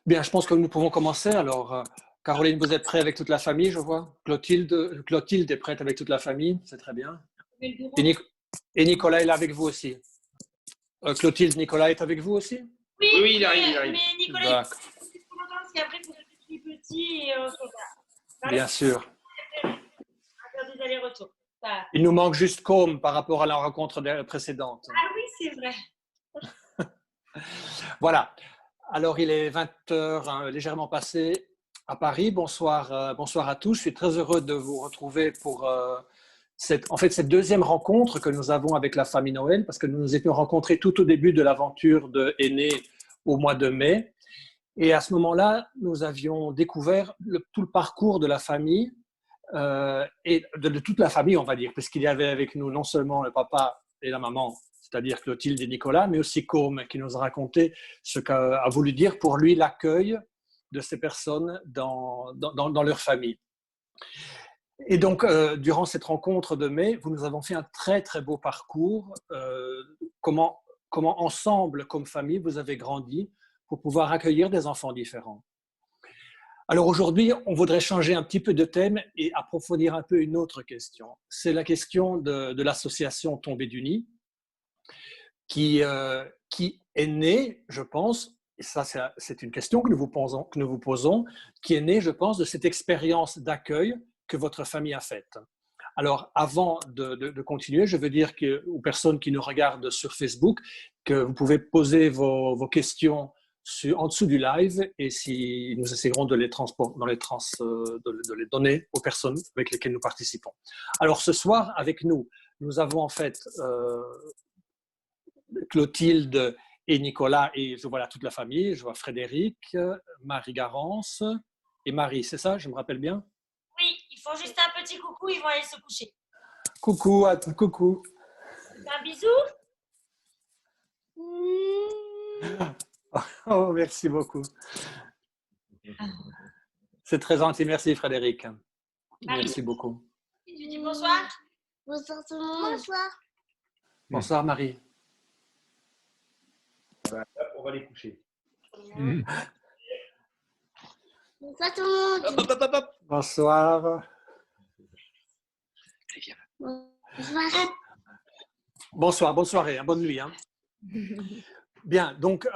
Bien, je pense que nous pouvons commencer. Alors, Caroline, vous êtes prête avec toute la famille, je vois. Clotilde est prête avec toute la famille, c'est très bien. Et, et Nicolas est là avec vous aussi. Clotilde, Nicolas est avec vous aussi? Oui, oui, il arrive. Mais Nicolas, D'accord. il faut longtemps parce qu'après, il faut que les petits et Bien sûr. on va faire des allers-retours. Ça... Il nous manque juste Com par rapport à la rencontre précédente. Ah oui, c'est vrai. Voilà. Alors, il est 20h, hein, légèrement passé à Paris. Bonsoir, bonsoir à tous. Je suis très heureux de vous retrouver pour cette deuxième rencontre que nous avons avec la famille Noël, parce que nous nous étions rencontrés tout au début de l'aventure de Aîné au mois de mai. Et à ce moment-là, nous avions découvert tout le parcours de la famille et de toute la famille, on va dire, puisqu'il y avait avec nous non seulement le papa et la maman, c'est-à-dire Clotilde et Nicolas, mais aussi Com, qui nous a raconté ce qu'a voulu dire pour lui l'accueil de ces personnes dans leur famille. Et donc, durant cette rencontre de mai, nous avons fait un très, très beau parcours. Comment ensemble, comme famille, vous avez grandi pour pouvoir accueillir des enfants différents. Alors aujourd'hui, on voudrait changer un petit peu de thème et approfondir un peu une autre question. C'est la question de l'association Tombée du Nid, qui est née, je pense, et ça c'est une question que nous vous posons, qui est née, je pense, de cette expérience d'accueil que votre famille a faite. Alors, avant de continuer, je veux dire aux personnes qui nous regardent sur Facebook que vous pouvez poser vos questions en dessous du live et nous essaierons de les donner aux personnes avec lesquelles nous participons. Alors, ce soir, avec nous, nous avons en fait Clotilde et Nicolas, et je vois là toute la famille. Je vois Frédéric, Marie Garance et Marie, c'est ça, je me rappelle bien? Oui, il faut juste un petit coucou, ils vont aller se coucher. Coucou, coucou. Un bisou. Oh, merci beaucoup. C'est très gentil, merci Frédéric. Merci beaucoup. Tu dis bonsoir. Bonsoir tout le monde. Bonsoir. Bonsoir Marie. On va les coucher. Bonsoir tout le monde. Hop, hop, hop, hop. Bonsoir. Bonsoir. Bonsoir, bonne soirée, bonne nuit. Hein. Bien, donc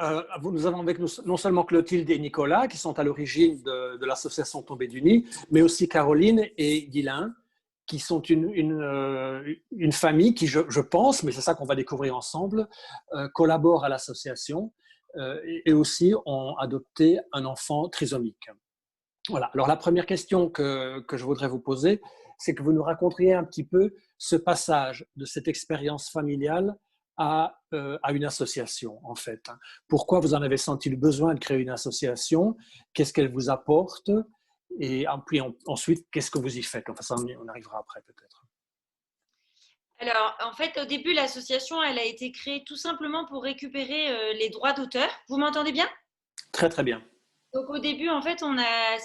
nous avons avec nous non seulement Clotilde et Nicolas qui sont à l'origine de l'association Tombée du Nid, mais aussi Caroline et Guylain qui sont une famille qui, je pense, mais c'est ça qu'on va découvrir ensemble, collabore à l'association et aussi ont adopté un enfant trisomique. Voilà. Alors la première question que je voudrais vous poser, c'est que vous nous raconteriez un petit peu ce passage de cette expérience familiale à une association, en fait. Pourquoi vous en avez senti le besoin de créer une association? Qu'est-ce qu'elle vous apporte? Et puis ensuite, qu'est-ce que vous y faites? Enfin, ça, on arrivera après peut-être. Alors, en fait, au début, l'association, elle a été créée tout simplement pour récupérer les droits d'auteur. Vous m'entendez bien? Très, très bien. Donc, au début, en fait,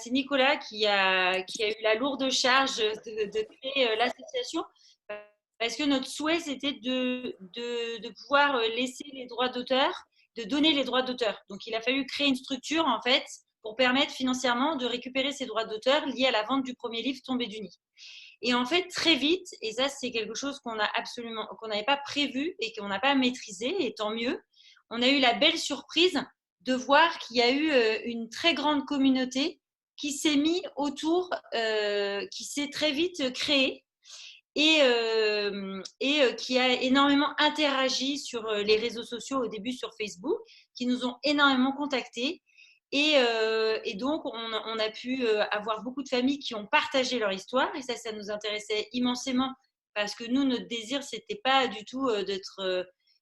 c'est Nicolas qui a eu la lourde charge de créer l'association parce que notre souhait, c'était de pouvoir laisser les droits d'auteur, de donner les droits d'auteur. Donc, il a fallu créer une structure, en fait, pour permettre financièrement de récupérer ces droits d'auteur liés à la vente du premier livre Tombé du Nid. Et en fait, très vite, et ça, c'est quelque chose qu'on n'avait pas prévu et qu'on n'a pas maîtrisé, et tant mieux, on a eu la belle surprise de voir qu'il y a eu une très grande communauté qui s'est mise autour, qui s'est très vite créée et qui a énormément interagi sur les réseaux sociaux, au début sur Facebook, qui nous ont énormément contactés. Et donc, on a pu avoir beaucoup de familles qui ont partagé leur histoire. Et ça nous intéressait immensément parce que nous, notre désir, ce n'était pas du tout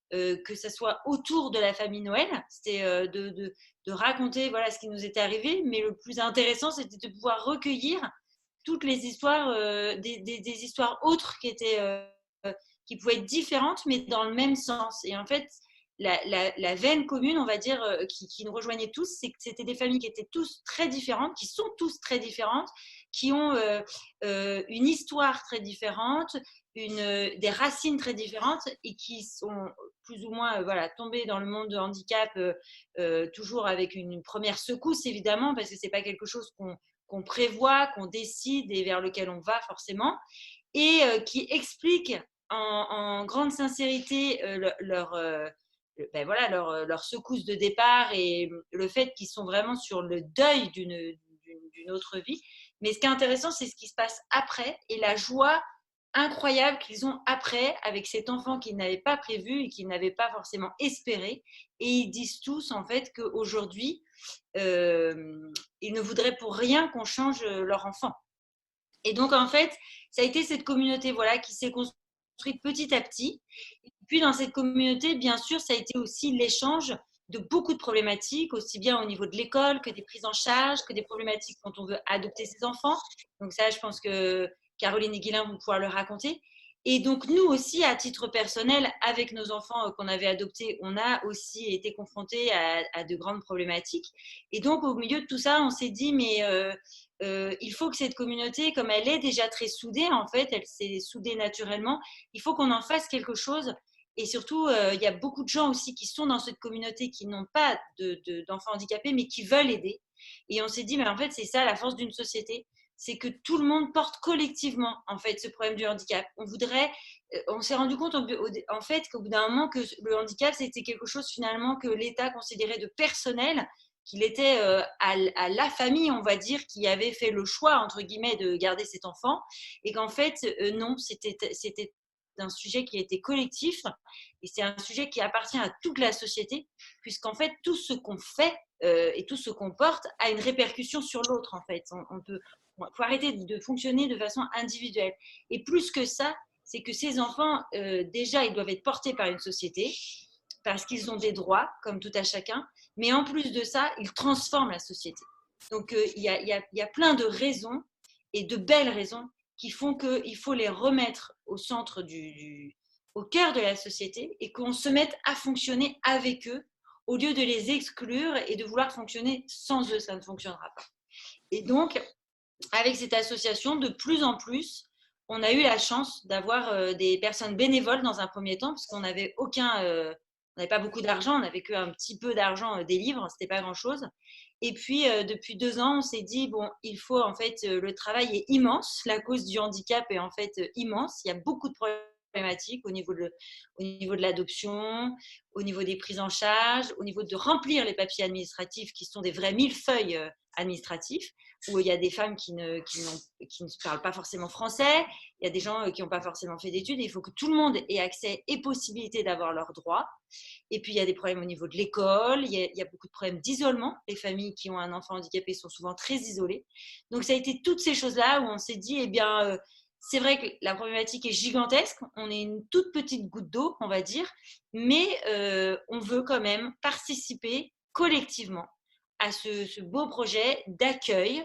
que ça soit autour de la famille Noël. C'était de raconter voilà, ce qui nous était arrivé. Mais le plus intéressant, c'était de pouvoir recueillir toutes les histoires, des histoires autres qui pouvaient être différentes, mais dans le même sens. Et en fait, la veine commune, on va dire, qui nous rejoignait tous, c'est que c'était des familles qui étaient tous très différentes, qui sont tous très différentes, qui ont une histoire très différente, des racines très différentes et qui sont plus ou moins tombés dans le monde de handicap toujours avec une première secousse évidemment parce que c'est pas quelque chose qu'on prévoit, qu'on décide et vers lequel on va forcément et qui expliquent en grande sincérité leur secousse de départ et le fait qu'ils sont vraiment sur le deuil d'une autre vie. Mais ce qui est intéressant, c'est ce qui se passe après et la joie incroyable qu'ils ont après avec cet enfant qu'ils n'avaient pas prévu et qu'ils n'avaient pas forcément espéré. Et ils disent tous en fait qu'aujourd'hui, ils ne voudraient pour rien qu'on change leur enfant. Et donc en fait, ça a été cette communauté qui s'est construite petit à petit. Et puis dans cette communauté, bien sûr, ça a été aussi l'échange de beaucoup de problématiques, aussi bien au niveau de l'école que des prises en charge, que des problématiques quand on veut adopter ses enfants. Donc ça, je pense que Caroline et Guilain vont pouvoir le raconter. Et donc nous aussi, à titre personnel, avec nos enfants qu'on avait adoptés, on a aussi été confrontés à de grandes problématiques. Et donc au milieu de tout ça, on s'est dit, mais il faut que cette communauté, comme elle est déjà très soudée, en fait, elle s'est soudée naturellement, il faut qu'on en fasse quelque chose. Et surtout, il y a beaucoup de gens aussi qui sont dans cette communauté qui n'ont pas d'enfants handicapés, mais qui veulent aider. Et on s'est dit, mais en fait, c'est ça la force d'une société, c'est que tout le monde porte collectivement en fait ce problème du handicap. On s'est rendu compte en fait qu'au bout d'un moment que le handicap c'était quelque chose finalement que l'État considérait de personnel, qu'il était à la famille, on va dire, qui avait fait le choix entre guillemets de garder cet enfant, et qu'en fait non, c'était un sujet qui était collectif et c'est un sujet qui appartient à toute la société, puisqu'en fait tout ce qu'on fait et tout ce qu'on porte a une répercussion sur l'autre en fait. Il faut arrêter de fonctionner de façon individuelle. Et plus que ça, c'est que ces enfants, déjà, ils doivent être portés par une société parce qu'ils ont des droits, comme tout à chacun. Mais en plus de ça, ils transforment la société. Donc, il y a plein de raisons et de belles raisons qui font qu'il faut les remettre au centre au cœur de la société et qu'on se mette à fonctionner avec eux au lieu de les exclure et de vouloir fonctionner sans eux. Ça ne fonctionnera pas. Et donc, avec cette association, de plus en plus, on a eu la chance d'avoir des personnes bénévoles dans un premier temps, parce qu'on n'avait on n'avait pas beaucoup d'argent, on n'avait qu'un petit peu d'argent des livres, c'était pas grand-chose. Et puis, depuis 2 ans, on s'est dit, bon, il faut, en fait, le travail est immense, la cause du handicap est en fait immense, il y a beaucoup de problématiques au niveau de l'adoption, au niveau des prises en charge, au niveau de remplir les papiers administratifs qui sont des vrais millefeuilles administratifs, où il y a des femmes qui ne parlent pas forcément français, il y a des gens qui n'ont pas forcément fait d'études, et il faut que tout le monde ait accès et possibilité d'avoir leurs droits. Et puis il y a des problèmes au niveau de l'école, il y a beaucoup de problèmes d'isolement, les familles qui ont un enfant handicapé sont souvent très isolées. Donc ça a été toutes ces choses-là où on s'est dit, eh bien, c'est vrai que la problématique est gigantesque, on est une toute petite goutte d'eau, on va dire, mais on veut quand même participer collectivement à ce beau projet d'accueil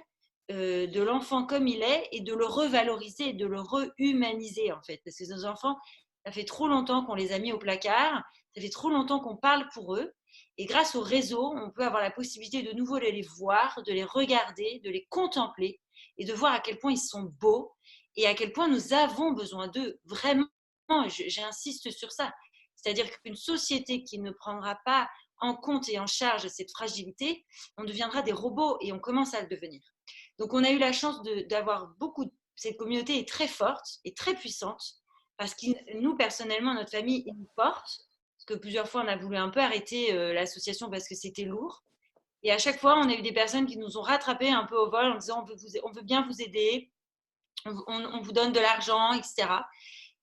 de l'enfant comme il est et de le revaloriser et de le rehumaniser en fait. Parce que nos enfants, ça fait trop longtemps qu'on les a mis au placard, ça fait trop longtemps qu'on parle pour eux. Et grâce au réseau, on peut avoir la possibilité de nouveau de les voir, de les regarder, de les contempler et de voir à quel point ils sont beaux et à quel point nous avons besoin d'eux. Vraiment, j'insiste sur ça. C'est-à-dire qu'une société qui ne prendra pas en compte et en charge cette fragilité, on deviendra des robots et on commence à le devenir. Donc on a eu la chance d'avoir cette communauté est très forte et très puissante parce que nous, personnellement, notre famille, ils nous portent. Parce que plusieurs fois, on a voulu un peu arrêter l'association parce que c'était lourd. Et à chaque fois, on a eu des personnes qui nous ont rattrapés un peu au vol en disant on veut bien vous aider, on vous donne de l'argent, etc.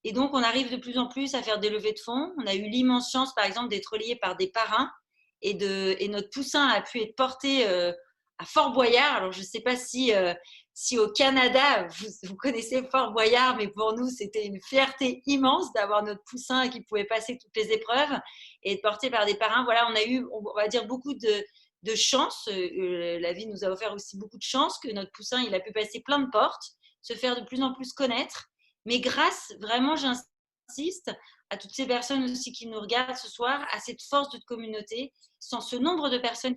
Et donc, on arrive de plus en plus à faire des levées de fonds. On a eu l'immense chance, par exemple, d'être reliés par des parrains et notre poussin a pu être porté à Fort-Boyard. Alors, je ne sais pas si au Canada, vous connaissez Fort-Boyard, mais pour nous, c'était une fierté immense d'avoir notre poussin qui pouvait passer toutes les épreuves et être porté par des parrains. Voilà, on a eu, on va dire, beaucoup de chance. La vie nous a offert aussi beaucoup de chance que notre poussin, il a pu passer plein de portes, se faire de plus en plus connaître. Mais grâce, vraiment, j'insiste, à toutes ces personnes aussi qui nous regardent ce soir, à cette force de communauté, sans ce nombre de personnes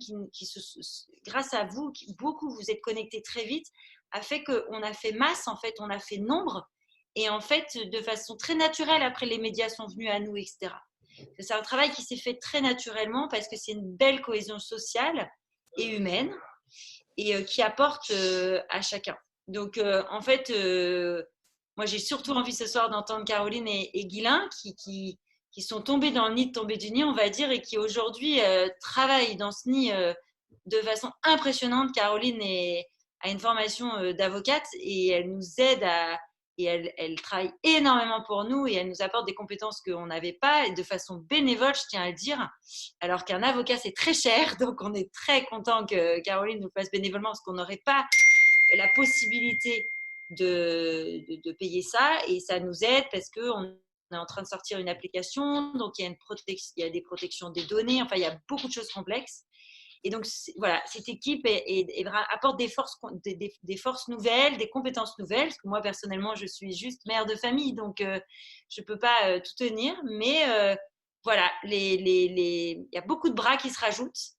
grâce à vous, beaucoup vous êtes connectés très vite a fait qu'on a fait masse, en fait, on a fait nombre. Et en fait, de façon très naturelle, après les médias sont venus à nous, etc. C'est un travail qui s'est fait très naturellement parce que c'est une belle cohésion sociale et humaine et qui apporte à chacun. Donc, en fait, moi, j'ai surtout envie ce soir d'entendre Caroline et Guylain qui sont tombés dans le nid de tomber du nid, on va dire, et qui aujourd'hui travaillent dans ce nid de façon impressionnante. Caroline a une formation d'avocate et elle nous aide et elle travaille énormément pour nous et elle nous apporte des compétences qu'on n'avait pas et de façon bénévole, je tiens à le dire. Alors qu'un avocat, c'est très cher. Donc, on est très content que Caroline nous fasse bénévolement parce qu'on n'aurait pas la possibilité de payer ça. Et ça nous aide parce qu'on est en train de sortir une application. Donc, il y a des protections des données. Enfin, il y a beaucoup de choses complexes. Et donc, voilà, cette équipe apporte des forces nouvelles, des compétences nouvelles. Parce que moi, personnellement, je suis juste mère de famille, donc je ne peux pas tout tenir. Mais voilà, il y a beaucoup de bras qui se rajoutent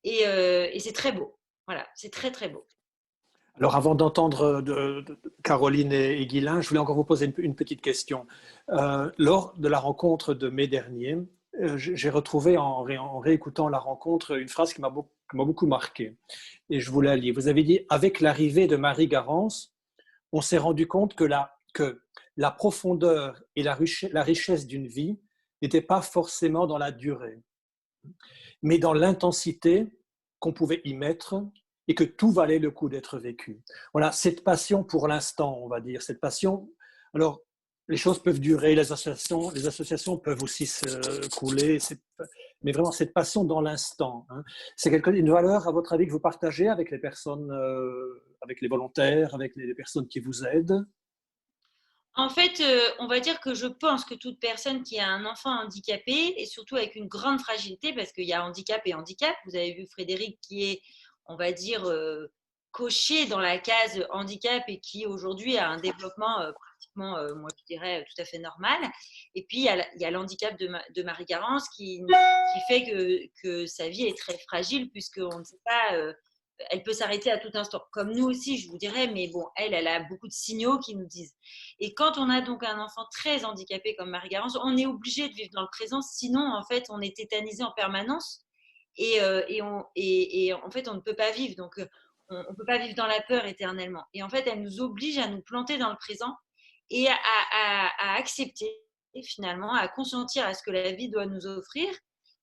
et c'est très beau. Voilà, c'est très, très beau. Alors, avant d'entendre de Caroline et Guylain, je voulais encore vous poser une petite question. Lors de la rencontre de mai dernier, j'ai retrouvé en réécoutant la rencontre une phrase qui m'a beaucoup marqué. Et je vous la lis. Vous avez dit « Avec l'arrivée de Marie Garance, on s'est rendu compte que la profondeur et la richesse d'une vie n'étaient pas forcément dans la durée, mais dans l'intensité qu'on pouvait y mettre et que tout valait le coup d'être vécu. » Voilà, cette passion pour l'instant, on va dire, cette passion. Alors, les choses peuvent durer, les associations peuvent aussi se couler, mais vraiment cette passion dans l'instant, hein, c'est une valeur, à votre avis, que vous partagez avec les personnes, avec les volontaires, avec les personnes qui vous aident? En fait, on va dire que je pense que toute personne qui a un enfant handicapé, et surtout avec une grande fragilité, parce qu'il y a handicap et handicap, vous avez vu Frédéric qui est, on va dire, coché dans la case handicap et qui aujourd'hui a un développement pratiquement, moi je dirais, tout à fait normal. Et puis, il y a l'handicap de Marie Garance qui fait que sa vie est très fragile puisqu'on ne sait pas… elle peut s'arrêter à tout instant. Comme nous aussi, je vous dirais, mais bon, elle a beaucoup de signaux qui nous disent. Et quand on a donc un enfant très handicapé comme Marie-Garance, on est obligé de vivre dans le présent, sinon, en fait, on est tétanisé en permanence et en fait, on ne peut pas vivre. Donc, on ne peut pas vivre dans la peur éternellement. Et en fait, elle nous oblige à nous planter dans le présent et à accepter, finalement, à consentir à ce que la vie doit nous offrir,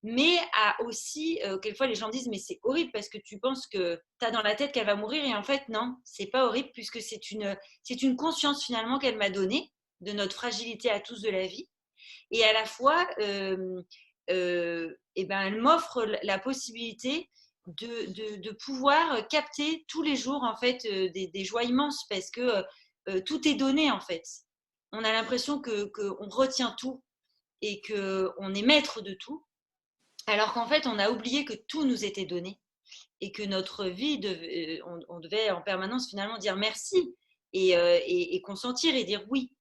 mais à aussi, quelquefois les gens disent mais c'est horrible parce que tu penses que tu as dans la tête qu'elle va mourir et en fait non, c'est pas horrible puisque c'est une conscience finalement qu'elle m'a donnée de notre fragilité à tous de la vie et à la fois et ben, elle m'offre la possibilité de pouvoir capter tous les jours en fait des joies immenses parce que tout est donné en fait. On a l'impression qu'on retient tout et qu'on est maître de tout. Alors qu'en fait, on a oublié que tout nous était donné et que notre vie, on devait en permanence finalement dire merci et consentir et dire oui.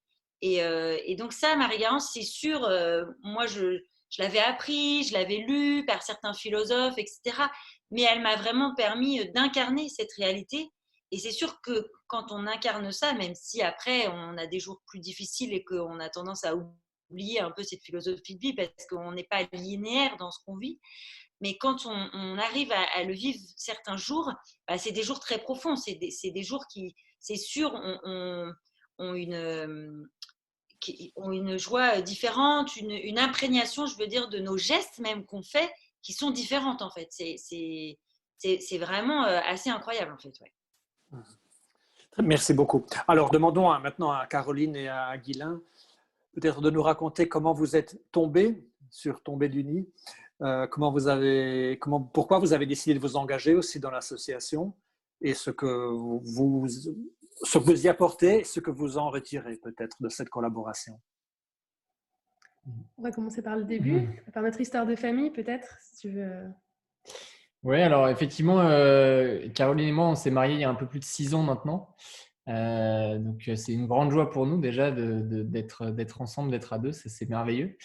Et donc ça, Marie-Garance, c'est sûr, moi je l'avais appris, je l'avais lu par certains philosophes, etc. Mais elle m'a vraiment permis d'incarner cette réalité. Et c'est sûr que quand on incarne ça, même si après on a des jours plus difficiles et qu'on a tendance à oublier un peu cette philosophie de vie parce qu'on n'est pas linéaire dans ce qu'on vit. Mais quand on arrive à le vivre certains jours, bah, c'est des jours très profonds. C'est des jours qui, c'est sûr, ont une joie différente, une imprégnation, je veux dire, de nos gestes même qu'on fait, qui sont différentes en fait. C'est vraiment assez incroyable en fait. Ouais. Merci beaucoup. Alors, demandons maintenant à Caroline et à Guylain peut-être de nous raconter comment vous êtes tombés sur Tombé du Nid, pourquoi vous avez décidé de vous engager aussi dans l'association et ce que vous y apportez et ce que vous en retirez peut-être de cette collaboration. On va commencer par le début, par notre histoire de famille peut-être, si tu veux. Oui, alors effectivement, Caroline et moi, on s'est mariés il y a un peu plus de 6 ans maintenant. Donc, c'est une grande joie pour nous déjà d'être ensemble, d'être à deux, c'est merveilleux.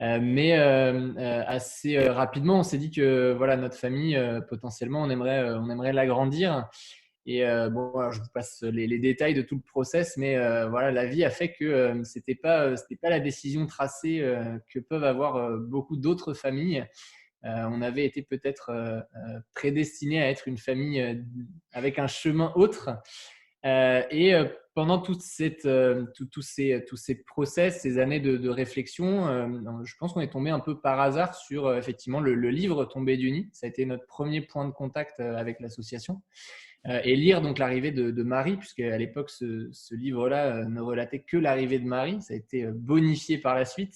Mais assez rapidement, on s'est dit que voilà, notre famille, potentiellement, on aimerait l'agrandir Et bon, alors, je vous passe les détails de tout le process, mais voilà, la vie a fait que c'était pas la décision tracée que peuvent avoir beaucoup d'autres familles. On avait été peut-être prédestinés à être une famille avec un chemin autre. Et pendant tous ces process, ces années de réflexion, je pense qu'on est tombé un peu par hasard sur effectivement le livre Tomber du nid. Ça a été notre premier point de contact avec l'association. Et lire donc l'arrivée de Marie, puisqu'à l'époque, ce livre-là ne relatait que l'arrivée de Marie. Ça a été bonifié par la suite.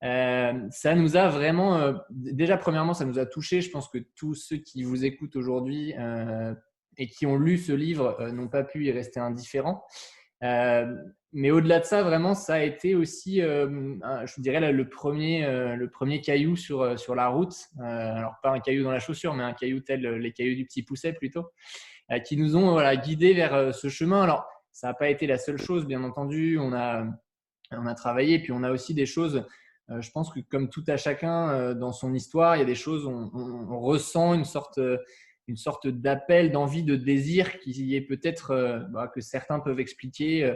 Ça nous a vraiment… déjà, premièrement, ça nous a touchés. Je pense que tous ceux qui vous écoutent aujourd'hui et qui ont lu ce livre n'ont pas pu y rester indifférents. Mais au-delà de ça, vraiment, ça a été aussi, je dirais, là, le premier caillou sur la route. Alors, pas un caillou dans la chaussure, mais un caillou tel les cailloux du Petit Pousset plutôt, qui nous ont guidés vers ce chemin. Alors, ça n'a pas été la seule chose, bien entendu. On a travaillé, puis on a aussi des choses… je pense que comme tout à chacun dans son histoire, il y a des choses, on ressent une sorte d'appel, d'envie, de désir qui est peut-être que certains peuvent expliquer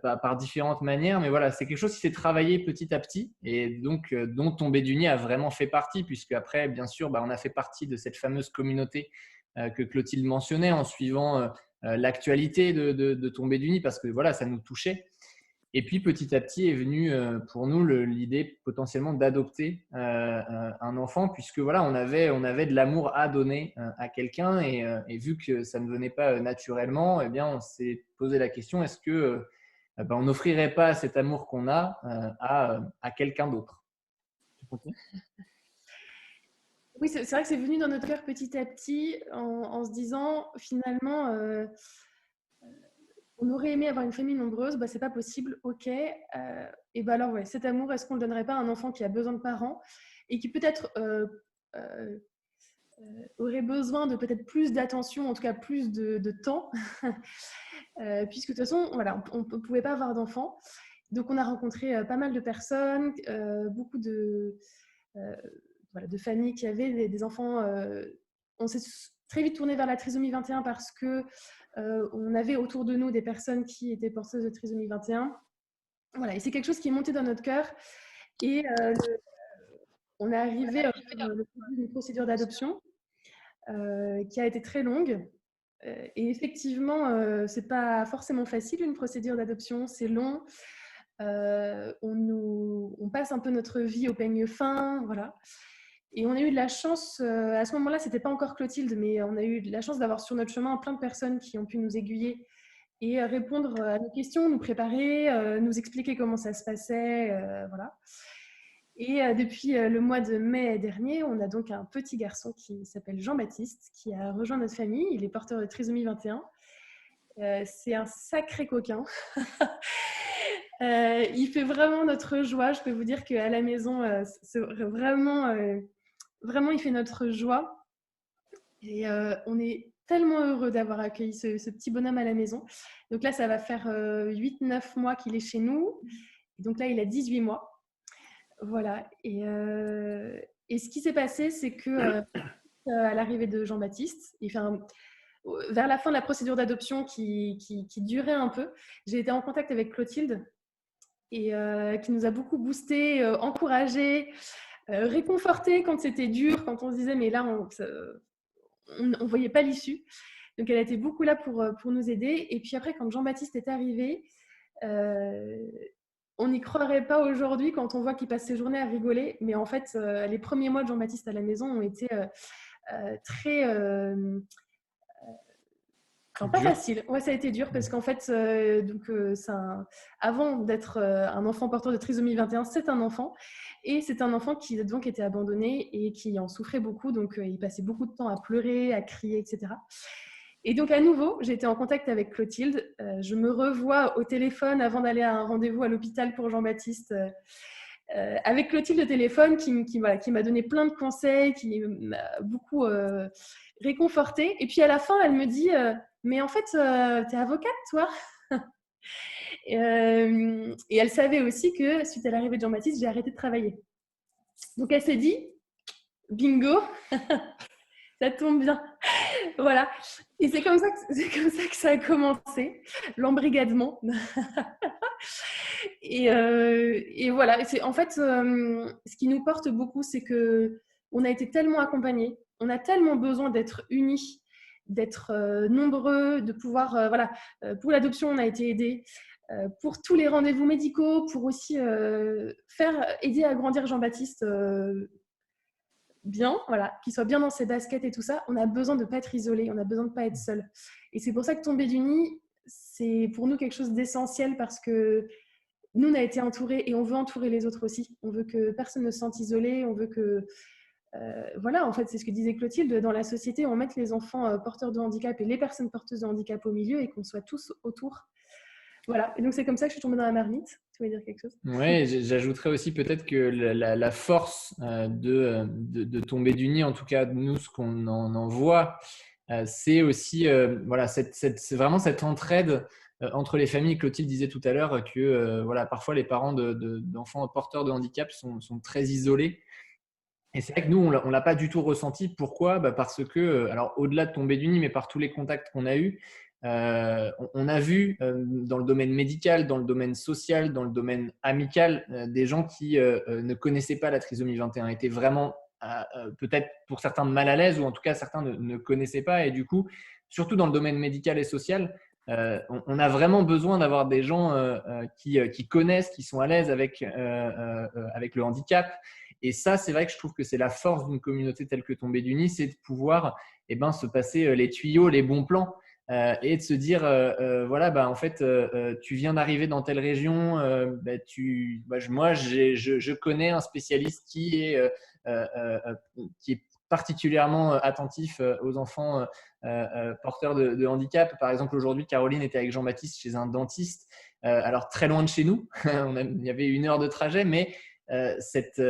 par différentes manières. Mais voilà, c'est quelque chose qui s'est travaillé petit à petit et donc dont Tomber du nid a vraiment fait partie, puisque après, bien sûr, on a fait partie de cette fameuse communauté que Clotilde mentionnait en suivant l'actualité de Tomber du nid, parce que voilà, ça nous touchait. Et puis, petit à petit est venue pour nous l'idée potentiellement d'adopter un enfant, puisque voilà, on avait de l'amour à donner à quelqu'un et vu que ça ne venait pas naturellement, eh bien, on s'est posé la question, est-ce que on n'offrirait pas cet amour qu'on a à quelqu'un d'autre? Oui, c'est vrai que c'est venu dans notre cœur petit à petit en se disant finalement… on aurait aimé avoir une famille nombreuse, c'est pas possible, ok. Et alors, ouais, cet amour, est-ce qu'on ne le donnerait pas à un enfant qui a besoin de parents et qui peut-être aurait besoin de peut-être plus d'attention, en tout cas plus de temps, puisque de toute façon, voilà, on ne pouvait pas avoir d'enfants. Donc, on a rencontré pas mal de personnes, beaucoup de familles qui avaient des enfants. On s'est très vite tourné vers la trisomie 21 parce que on avait autour de nous des personnes qui étaient porteuses de trisomie 21. Voilà, et c'est quelque chose qui est monté dans notre cœur. Et on est arrivé au début d'une procédure d'adoption qui a été très longue. Et effectivement, c'est pas forcément facile une procédure d'adoption, c'est long. On passe un peu notre vie au peigne fin, voilà. Et on a eu de la chance, à ce moment-là, c'était pas encore Clotilde, mais on a eu de la chance d'avoir sur notre chemin plein de personnes qui ont pu nous aiguiller et répondre à nos questions, nous préparer, nous expliquer comment ça se passait, voilà. Et depuis le mois de mai dernier, on a donc un petit garçon qui s'appelle Jean-Baptiste, qui a rejoint notre famille. Il est porteur de trisomie 21. C'est un sacré coquin. Il fait vraiment notre joie. Je peux vous dire qu'à la maison, c'est vraiment, il fait notre joie. Et on est tellement heureux d'avoir accueilli ce petit bonhomme à la maison. Donc là, ça va faire 8-9 mois qu'il est chez nous. Et donc là, il a 18 mois. Voilà. Et ce qui s'est passé, c'est que à l'arrivée de Jean-Baptiste, vers la fin de la procédure d'adoption qui durait un peu, j'ai été en contact avec Clotilde et qui nous a beaucoup boosté, encouragé, réconforté quand c'était dur, quand on se disait mais là on voyait pas l'issue. Donc elle a été beaucoup là pour nous aider. Et puis après, quand Jean-Baptiste est arrivé, on n'y croirait pas aujourd'hui quand on voit qu'il passe ses journées à rigoler. Mais en fait, les premiers mois de Jean-Baptiste à la maison ont été très… pas facile. Ouais, ça a été dur parce qu'en fait, avant d'être un enfant porteur de trisomie 21, c'est un enfant. Et c'est un enfant qui donc était abandonné et qui en souffrait beaucoup. Donc, il passait beaucoup de temps à pleurer, à crier, etc. Et donc, à nouveau, j'ai été en contact avec Clotilde. Je me revois au téléphone avant d'aller à un rendez-vous à l'hôpital pour Jean-Baptiste. Avec Clotilde au téléphone qui m'a donné plein de conseils, qui m'a beaucoup réconfortée. Et puis, à la fin, elle me dit mais en fait, t'es avocate, toi. Et elle savait aussi que, suite à l'arrivée de Jean-Baptiste, j'ai arrêté de travailler. Donc, elle s'est dit bingo, ça tombe bien. Voilà. Et c'est comme ça que ça a commencé, l'embrigadement. Et voilà. En fait, ce qui nous porte beaucoup, c'est qu'on a été tellement accompagnés, on a tellement besoin d'être unis, d'être nombreux, de pouvoir… voilà. Pour l'adoption, on a été aidés. Pour tous les rendez-vous médicaux, pour aussi aider à grandir Jean-Baptiste bien, voilà, qu'il soit bien dans ses baskets et tout ça, on a besoin de ne pas être isolé, on a besoin de ne pas être seul. Et c'est pour ça que tomber du nid, c'est pour nous quelque chose d'essentiel parce que nous, on a été entourés et on veut entourer les autres aussi. On veut que personne ne se sente isolé, on veut que… voilà, en fait, c'est ce que disait Clotilde, dans la société, on mette les enfants porteurs de handicap et les personnes porteuses de handicap au milieu et qu'on soit tous autour. Voilà, et donc c'est comme ça que je suis tombée dans la marmite. Tu voulais dire quelque chose? Oui, j'ajouterais aussi peut-être que la force de tomber du nid, en tout cas nous, ce qu'on en voit, c'est aussi voilà, c'est vraiment cette entraide entre les familles. Clotilde disait tout à l'heure que voilà, parfois les parents d'enfants porteurs de handicap sont très isolés. Et c'est vrai que nous, on l'a pas du tout ressenti. Pourquoi? Parce que, alors au-delà de tomber du nid, mais par tous les contacts qu'on a eus, on a vu dans le domaine médical, dans le domaine social, dans le domaine amical, des gens qui ne connaissaient pas la trisomie 21, étaient vraiment peut-être pour certains mal à l'aise, ou en tout cas certains ne connaissaient pas. Et du coup, surtout dans le domaine médical et social, on a vraiment besoin d'avoir des gens qui connaissent, qui sont à l'aise avec le handicap. Et ça, c'est vrai que je trouve que c'est la force d'une communauté telle que Tombé du Nid, c'est de pouvoir se passer les tuyaux, les bons plans, et de se dire voilà, en fait, tu viens d'arriver dans telle région, moi, je connais un spécialiste qui est particulièrement attentif aux enfants porteurs de handicap. Par exemple, aujourd'hui, Caroline était avec Jean-Baptiste chez un dentiste, alors très loin de chez nous, il y avait 1 heure de trajet, mais cette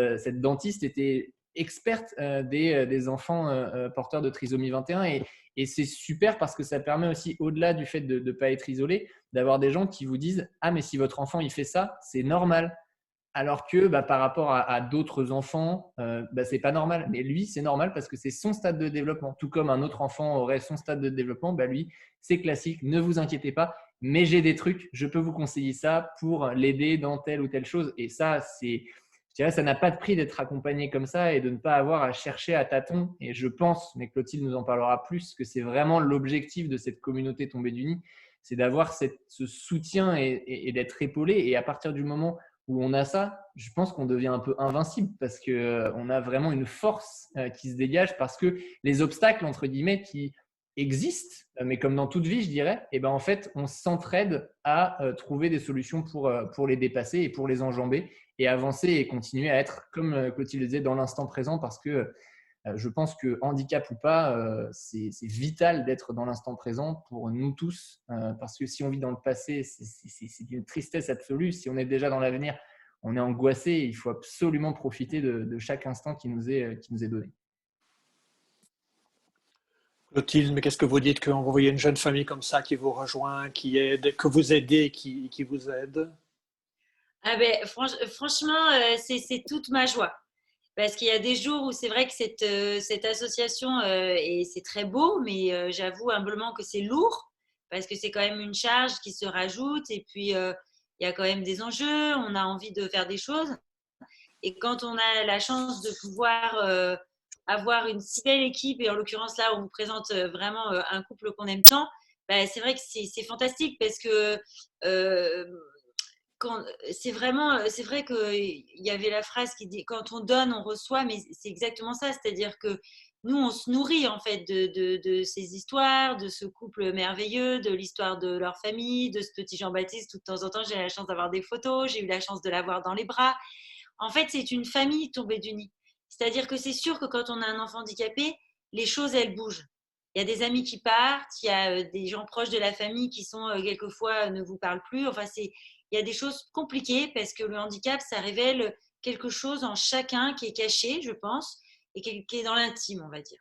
dentiste était experte des enfants porteurs de trisomie 21, et c'est super parce que ça permet aussi, au-delà du fait de ne pas être isolé, d'avoir des gens qui vous disent « Ah, mais si votre enfant il fait ça, c'est normal ». Alors que par rapport à d'autres enfants, c'est pas normal. Mais lui, c'est normal parce que c'est son stade de développement. Tout comme un autre enfant aurait son stade de développement, lui, c'est classique, ne vous inquiétez pas. Mais j'ai des trucs, je peux vous conseiller ça pour l'aider dans telle ou telle chose. Et ça, je dirais, ça n'a pas de prix d'être accompagné comme ça et de ne pas avoir à chercher à tâtons. Et je pense, mais Clotilde nous en parlera plus, que c'est vraiment l'objectif de cette communauté Tombée du Nid, c'est d'avoir ce soutien et d'être épaulé. Et à partir du moment où on a ça, je pense qu'on devient un peu invincible parce qu'on a vraiment une force qui se dégage, parce que les obstacles, entre guillemets, qui existent, mais comme dans toute vie, je dirais, en fait, on s'entraide à trouver des solutions pour les dépasser et pour les enjamber et avancer et continuer à être, comme Clotilde le disait, dans l'instant présent, parce que je pense que handicap ou pas, c'est vital d'être dans l'instant présent pour nous tous, parce que si on vit dans le passé, c'est une tristesse absolue. Si on est déjà dans l'avenir, on est angoissé. Il faut absolument profiter de chaque instant qui nous est donné. Clotilde, mais qu'est-ce que vous dites quand vous voyez une jeune famille comme ça qui vous rejoint, qui aide, que vous aidez, qui vous aide? Ah ben, franchement, c'est toute ma joie. Parce qu'il y a des jours où c'est vrai que cette association, et c'est très beau, mais j'avoue humblement que c'est lourd, parce que c'est quand même une charge qui se rajoute, et puis il y a quand même des enjeux, on a envie de faire des choses. Et quand on a la chance de pouvoir avoir une si belle équipe, et en l'occurrence là, on vous présente vraiment un couple qu'on aime tant, c'est vrai que c'est fantastique, parce que c'est vrai qu'il y avait la phrase qui dit quand on donne, on reçoit, mais c'est exactement ça. C'est-à-dire que nous, on se nourrit en fait de ces histoires, de ce couple merveilleux, de l'histoire de leur famille, de ce petit Jean-Baptiste. Tout de temps en temps, j'ai la chance d'avoir des photos, j'ai eu la chance de l'avoir dans les bras. En fait, c'est une famille tombée du nid. C'est-à-dire que c'est sûr que quand on a un enfant handicapé, les choses, elles bougent. Il y a des amis qui partent, il y a des gens proches de la famille qui sont quelquefois ne vous parlent plus. Enfin, il y a des choses compliquées, parce que le handicap, ça révèle quelque chose en chacun qui est caché, je pense, et qui est dans l'intime, on va dire.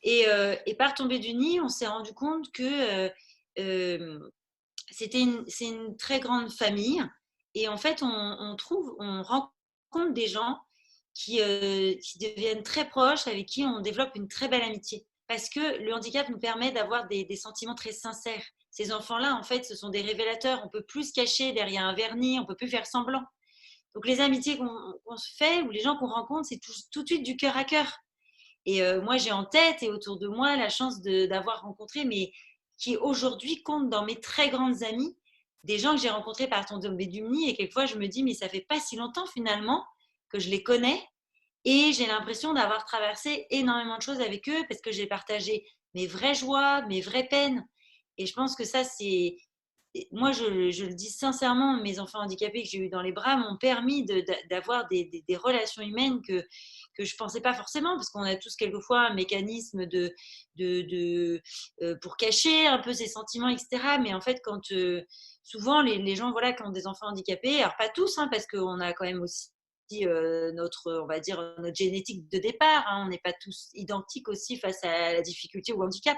Et par tomber du nid, on s'est rendu compte que c'est une très grande famille. Et en fait, on rencontre des gens qui deviennent très proches, avec qui on développe une très belle amitié. parce que le handicap nous permet d'avoir des sentiments très sincères. Ces enfants-là, en fait, ce sont des révélateurs. On ne peut plus se cacher derrière un vernis, on ne peut plus faire semblant. Donc, les amitiés qu'on se fait ou les gens qu'on rencontre, c'est tout de suite du cœur à cœur. Et moi, j'ai en tête et autour de moi la chance d'avoir rencontré, mais qui aujourd'hui compte dans mes très grandes amies, des gens que j'ai rencontrés par tombée d'Umni. Et quelquefois, je me dis, mais ça fait pas si longtemps finalement que je les connais. Et j'ai l'impression d'avoir traversé énormément de choses avec eux parce que j'ai partagé mes vraies joies, mes vraies peines. Et je pense que ça, c'est. Moi, je le dis sincèrement, mes enfants handicapés que j'ai eu dans les bras m'ont permis d'avoir des relations humaines que je ne pensais pas forcément, parce qu'on a tous quelquefois un mécanisme pour cacher un peu ses sentiments, etc. Mais en fait, quand souvent les gens voilà, qui ont des enfants handicapés, alors pas tous, hein, parce qu'on a quand même aussi on va dire, notre génétique de départ. Hein. On n'est pas tous identiques aussi face à la difficulté ou au handicap.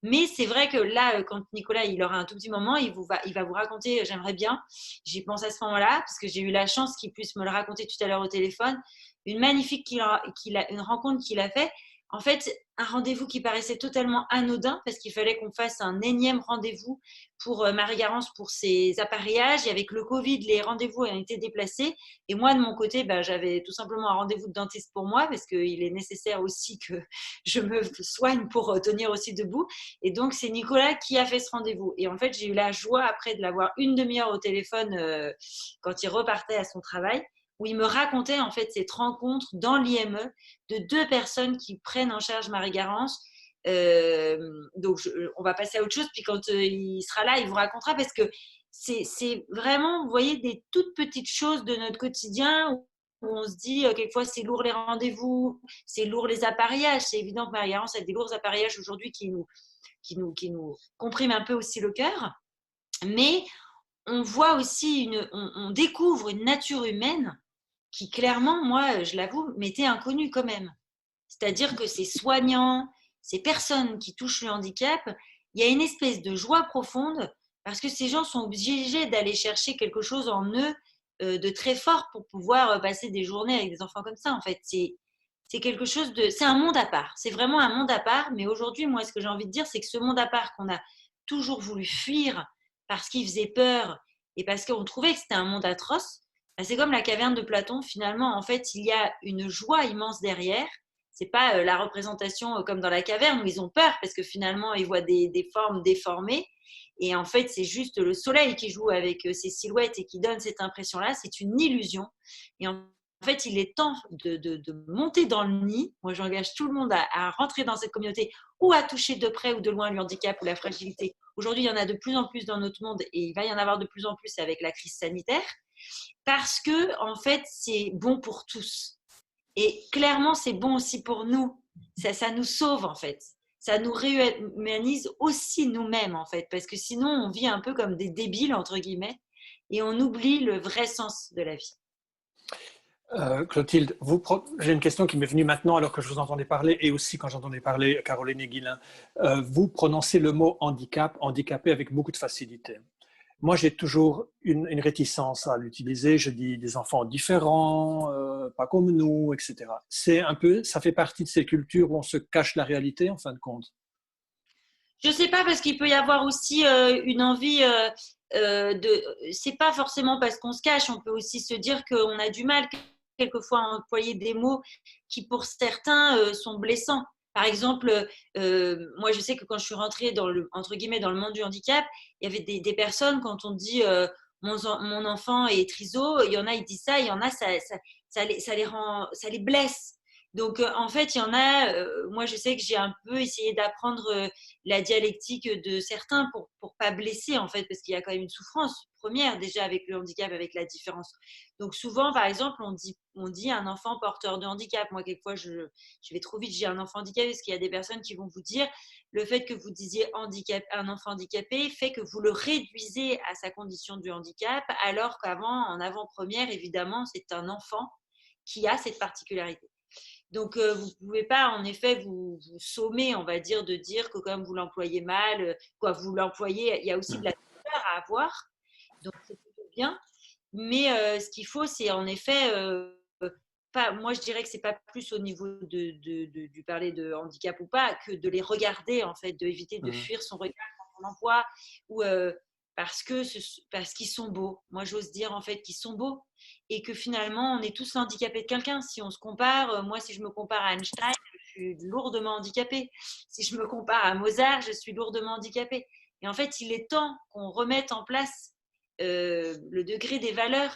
Mais c'est vrai que là, quand Nicolas il aura un tout petit moment, il va vous raconter, j'aimerais bien, j'y pense à ce moment-là, parce que j'ai eu la chance qu'il puisse me le raconter tout à l'heure au téléphone, une magnifique une rencontre qu'il a fait. En fait, un rendez-vous qui paraissait totalement anodin, parce qu'il fallait qu'on fasse un énième rendez-vous pour Marie-Garance pour ses appareillages. Et avec le Covid, les rendez-vous ont été déplacés. Et moi, de mon côté, j'avais tout simplement un rendez-vous de dentiste pour moi, parce qu'il est nécessaire aussi que je me soigne pour tenir aussi debout. Et donc, c'est Nicolas qui a fait ce rendez-vous. Et en fait, j'ai eu la joie après de l'avoir une demi-heure au téléphone quand il repartait à son travail, où il me racontait en fait cette rencontre dans l'IME de deux personnes qui prennent en charge Marie-Garance. Donc, on va passer à autre chose. Puis quand il sera là, il vous racontera parce que c'est vraiment, vous voyez, des toutes petites choses de notre quotidien où on se dit quelquefois c'est lourd les rendez-vous, c'est lourd les appareillages. C'est évident que Marie-Garance a des lourds appareillages aujourd'hui qui nous compriment un peu aussi le cœur. Mais on voit aussi, on découvre une nature humaine qui clairement, moi, je l'avoue, m'était inconnue quand même. C'est-à-dire que ces soignants, ces personnes qui touchent le handicap, il y a une espèce de joie profonde parce que ces gens sont obligés d'aller chercher quelque chose en eux de très fort pour pouvoir passer des journées avec des enfants comme ça. En fait, c'est quelque chose c'est un monde à part. C'est vraiment un monde à part. Mais aujourd'hui, moi, ce que j'ai envie de dire, c'est que ce monde à part qu'on a toujours voulu fuir parce qu'il faisait peur et parce qu'on trouvait que c'était un monde atroce, c'est comme la caverne de Platon. Finalement, en fait, il y a une joie immense derrière. C'est pas la représentation comme dans la caverne où ils ont peur parce que finalement, ils voient des formes déformées. Et en fait, c'est juste le soleil qui joue avec ces silhouettes et qui donne cette impression-là. C'est une illusion. Et en fait, il est temps de monter dans le nid. Moi, j'engage tout le monde à rentrer dans cette communauté ou à toucher de près ou de loin le handicap ou la fragilité. Aujourd'hui, il y en a de plus en plus dans notre monde et il va y en avoir de plus en plus avec la crise sanitaire parce que, en fait, c'est bon pour tous. Et clairement, c'est bon aussi pour nous. Ça nous sauve, en fait. Ça nous réhumanise aussi nous-mêmes, en fait. Parce que sinon, on vit un peu comme des débiles, entre guillemets, et on oublie le vrai sens de la vie. Clotilde, j'ai une question qui m'est venue maintenant alors que je vous entendais parler et aussi quand j'entendais parler Caroline et Guilain. Vous prononcez le mot handicap, handicapé avec beaucoup de facilité. Moi, j'ai toujours une réticence à l'utiliser. Je dis des enfants différents, pas comme nous, etc. C'est un peu, ça fait partie de ces cultures où on se cache la réalité en fin de compte. Je sais pas parce qu'il peut y avoir aussi une envie c'est pas forcément parce qu'on se cache. On peut aussi se dire qu'on a du mal quelquefois à employer des mots qui pour certains sont blessants. Par exemple, moi je sais que quand je suis rentrée entre guillemets dans le monde du handicap, il y avait des personnes quand on dit mon enfant est triso, il y en a ils disent ça, il y en a ça les blesse. Donc en fait il y en a, moi je sais que j'ai un peu essayé d'apprendre la dialectique de certains pour pas blesser en fait parce qu'il y a quand même une souffrance première déjà avec le handicap, avec la différence. Donc souvent par exemple on dit un enfant porteur de handicap. Moi quelquefois je vais trop vite, j'ai un enfant handicapé parce qu'il y a des personnes qui vont vous dire le fait que vous disiez un enfant handicapé fait que vous le réduisez à sa condition du handicap alors qu'avant en avant-première évidemment c'est un enfant qui a cette particularité. Donc, vous ne pouvez pas, en effet, vous sommer, on va dire, de dire que comme vous l'employez mal, vous l'employez, il y a aussi de la douleur à avoir. Donc, c'est plutôt bien. Mais ce qu'il faut, c'est en effet pas, moi je dirais que c'est pas plus au niveau du parler de handicap ou pas, que de les regarder en fait, d'éviter de fuir son regard quand on en voit, ou parce qu'ils sont beaux. Moi j'ose dire en fait qu'ils sont beaux et que finalement on est tous handicapés de quelqu'un. Si on se compare, moi si je me compare à Einstein, je suis lourdement handicapée. Si je me compare à Mozart, je suis lourdement handicapée. Et en fait il est temps qu'on remette en place le degré des valeurs.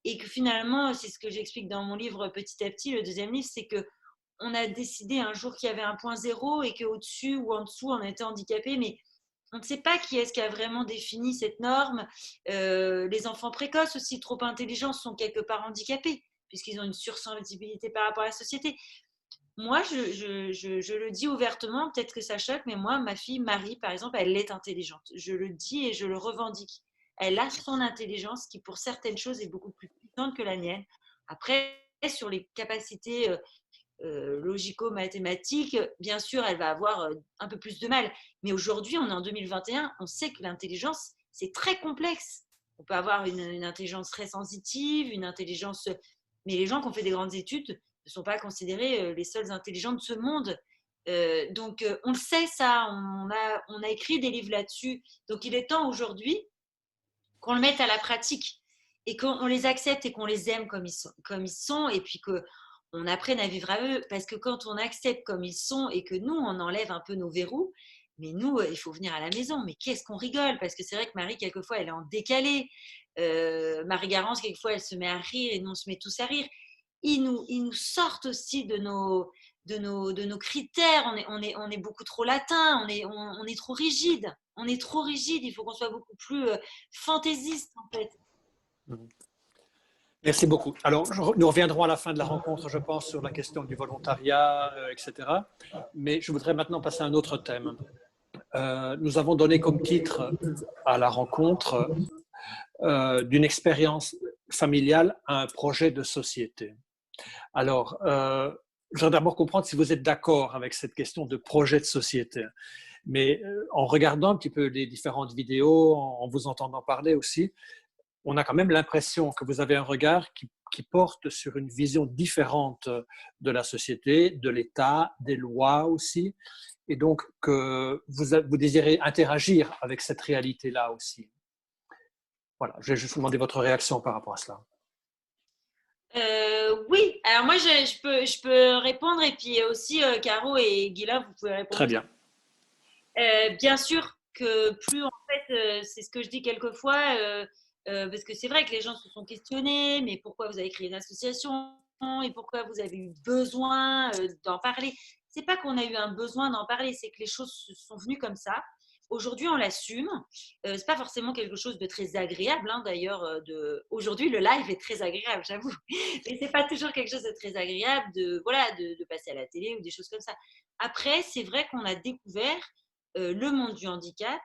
Et que finalement, c'est ce que j'explique dans mon livre petit à petit, le deuxième livre, c'est qu'on a décidé un jour qu'il y avait un point zéro et qu'au-dessus ou en dessous, on était handicapé, mais on ne sait pas qui est-ce qui a vraiment défini cette norme. Les enfants précoces aussi, trop intelligents, sont quelque part handicapés, puisqu'ils ont une sursensibilité par rapport à la société. Moi, je le dis ouvertement, peut-être que ça choque, mais moi, ma fille Marie, par exemple, elle est intelligente. Je le dis et je le revendique. Elle a son intelligence qui, pour certaines choses, est beaucoup plus puissante que la mienne. Après, sur les capacités logico-mathématiques, bien sûr, elle va avoir un peu plus de mal. Mais aujourd'hui, on est en 2021, on sait que l'intelligence, c'est très complexe. On peut avoir une intelligence très sensitive, une intelligence... Mais les gens qui ont fait des grandes études ne sont pas considérés les seuls intelligents de ce monde. Donc, on le sait, ça. On a écrit des livres là-dessus. Donc, il est temps aujourd'hui qu'on le mette à la pratique et qu'on les accepte et qu'on les aime comme ils sont et puis qu'on apprenne à vivre avec eux. Parce que quand on accepte comme ils sont et que nous, on enlève un peu nos verrous, mais nous, il faut venir à la maison. Mais qu'est-ce qu'on rigole? Parce que c'est vrai que Marie, quelquefois, elle est en décalé. Marie Garance, quelquefois, elle se met à rire et nous, on se met tous à rire. Ils nous sortent aussi de nos critères. On est beaucoup trop latin, on est trop rigide. On est trop rigide, il faut qu'on soit beaucoup plus fantaisiste en fait. Merci beaucoup. Alors, nous reviendrons à la fin de la rencontre, je pense, sur la question du volontariat, etc. Mais je voudrais maintenant passer à un autre thème. Nous avons donné comme titre à la rencontre d'une expérience familiale à un projet de société. Alors, je voudrais d'abord comprendre si vous êtes d'accord avec cette question de projet de société. Mais en regardant un petit peu les différentes vidéos, en vous entendant parler aussi, on a quand même l'impression que vous avez un regard qui porte sur une vision différente de la société, de l'État, des lois aussi, et donc que vous désirez interagir avec cette réalité-là aussi. Voilà, je vais juste vous demander votre réaction par rapport à cela. Oui, alors moi je peux répondre et puis aussi Caro et Guilla, vous pouvez répondre. Très bien. Bien sûr que plus en fait, c'est ce que je dis quelquefois, parce que c'est vrai que les gens se sont questionnés, mais pourquoi vous avez créé une association et pourquoi vous avez eu besoin d'en parler. C'est pas qu'on a eu un besoin d'en parler, c'est que les choses sont venues comme ça. Aujourd'hui, on l'assume. C'est pas forcément quelque chose de très agréable. Hein, d'ailleurs, aujourd'hui, le live est très agréable, j'avoue. Mais c'est pas toujours quelque chose de très agréable de passer à la télé ou des choses comme ça. Après, c'est vrai qu'on a découvert le monde du handicap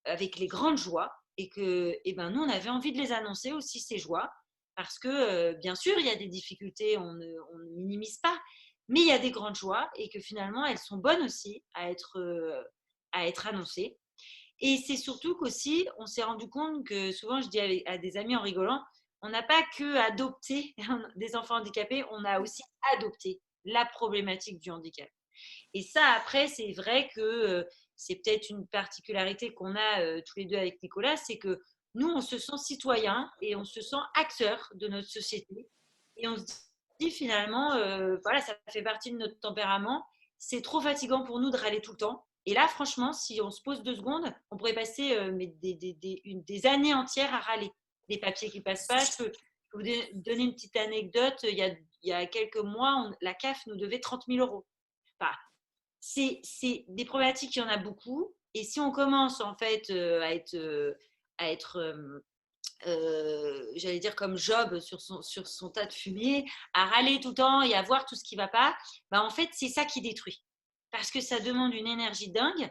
avec les grandes joies et que nous, on avait envie de les annoncer aussi, ces joies, parce que bien sûr, il y a des difficultés, on ne minimise pas, mais il y a des grandes joies et que finalement, elles sont bonnes aussi à être annoncées. Et c'est surtout qu'aussi, on s'est rendu compte que souvent, je dis à des amis en rigolant, on n'a pas que adopté des enfants handicapés, on a aussi adopté la problématique du handicap. Et ça, après, c'est vrai que c'est peut-être une particularité qu'on a tous les deux avec Nicolas, c'est que nous, on se sent citoyen et on se sent acteur de notre société. Et on se dit finalement, voilà, ça fait partie de notre tempérament. C'est trop fatigant pour nous de râler tout le temps. Et là, franchement, si on se pose 2 secondes, on pourrait passer des années entières à râler. Les papiers qui ne passent pas. Je peux vous donner une petite anecdote. Il y a quelques mois, la CAF nous devait 30 000 €. Enfin, c'est des problématiques, il y en a beaucoup. Et si on commence en fait à être j'allais dire comme Job sur son tas de fumier, à râler tout le temps et à voir tout ce qui ne va pas, en fait, c'est ça qui détruit. Parce que ça demande une énergie dingue.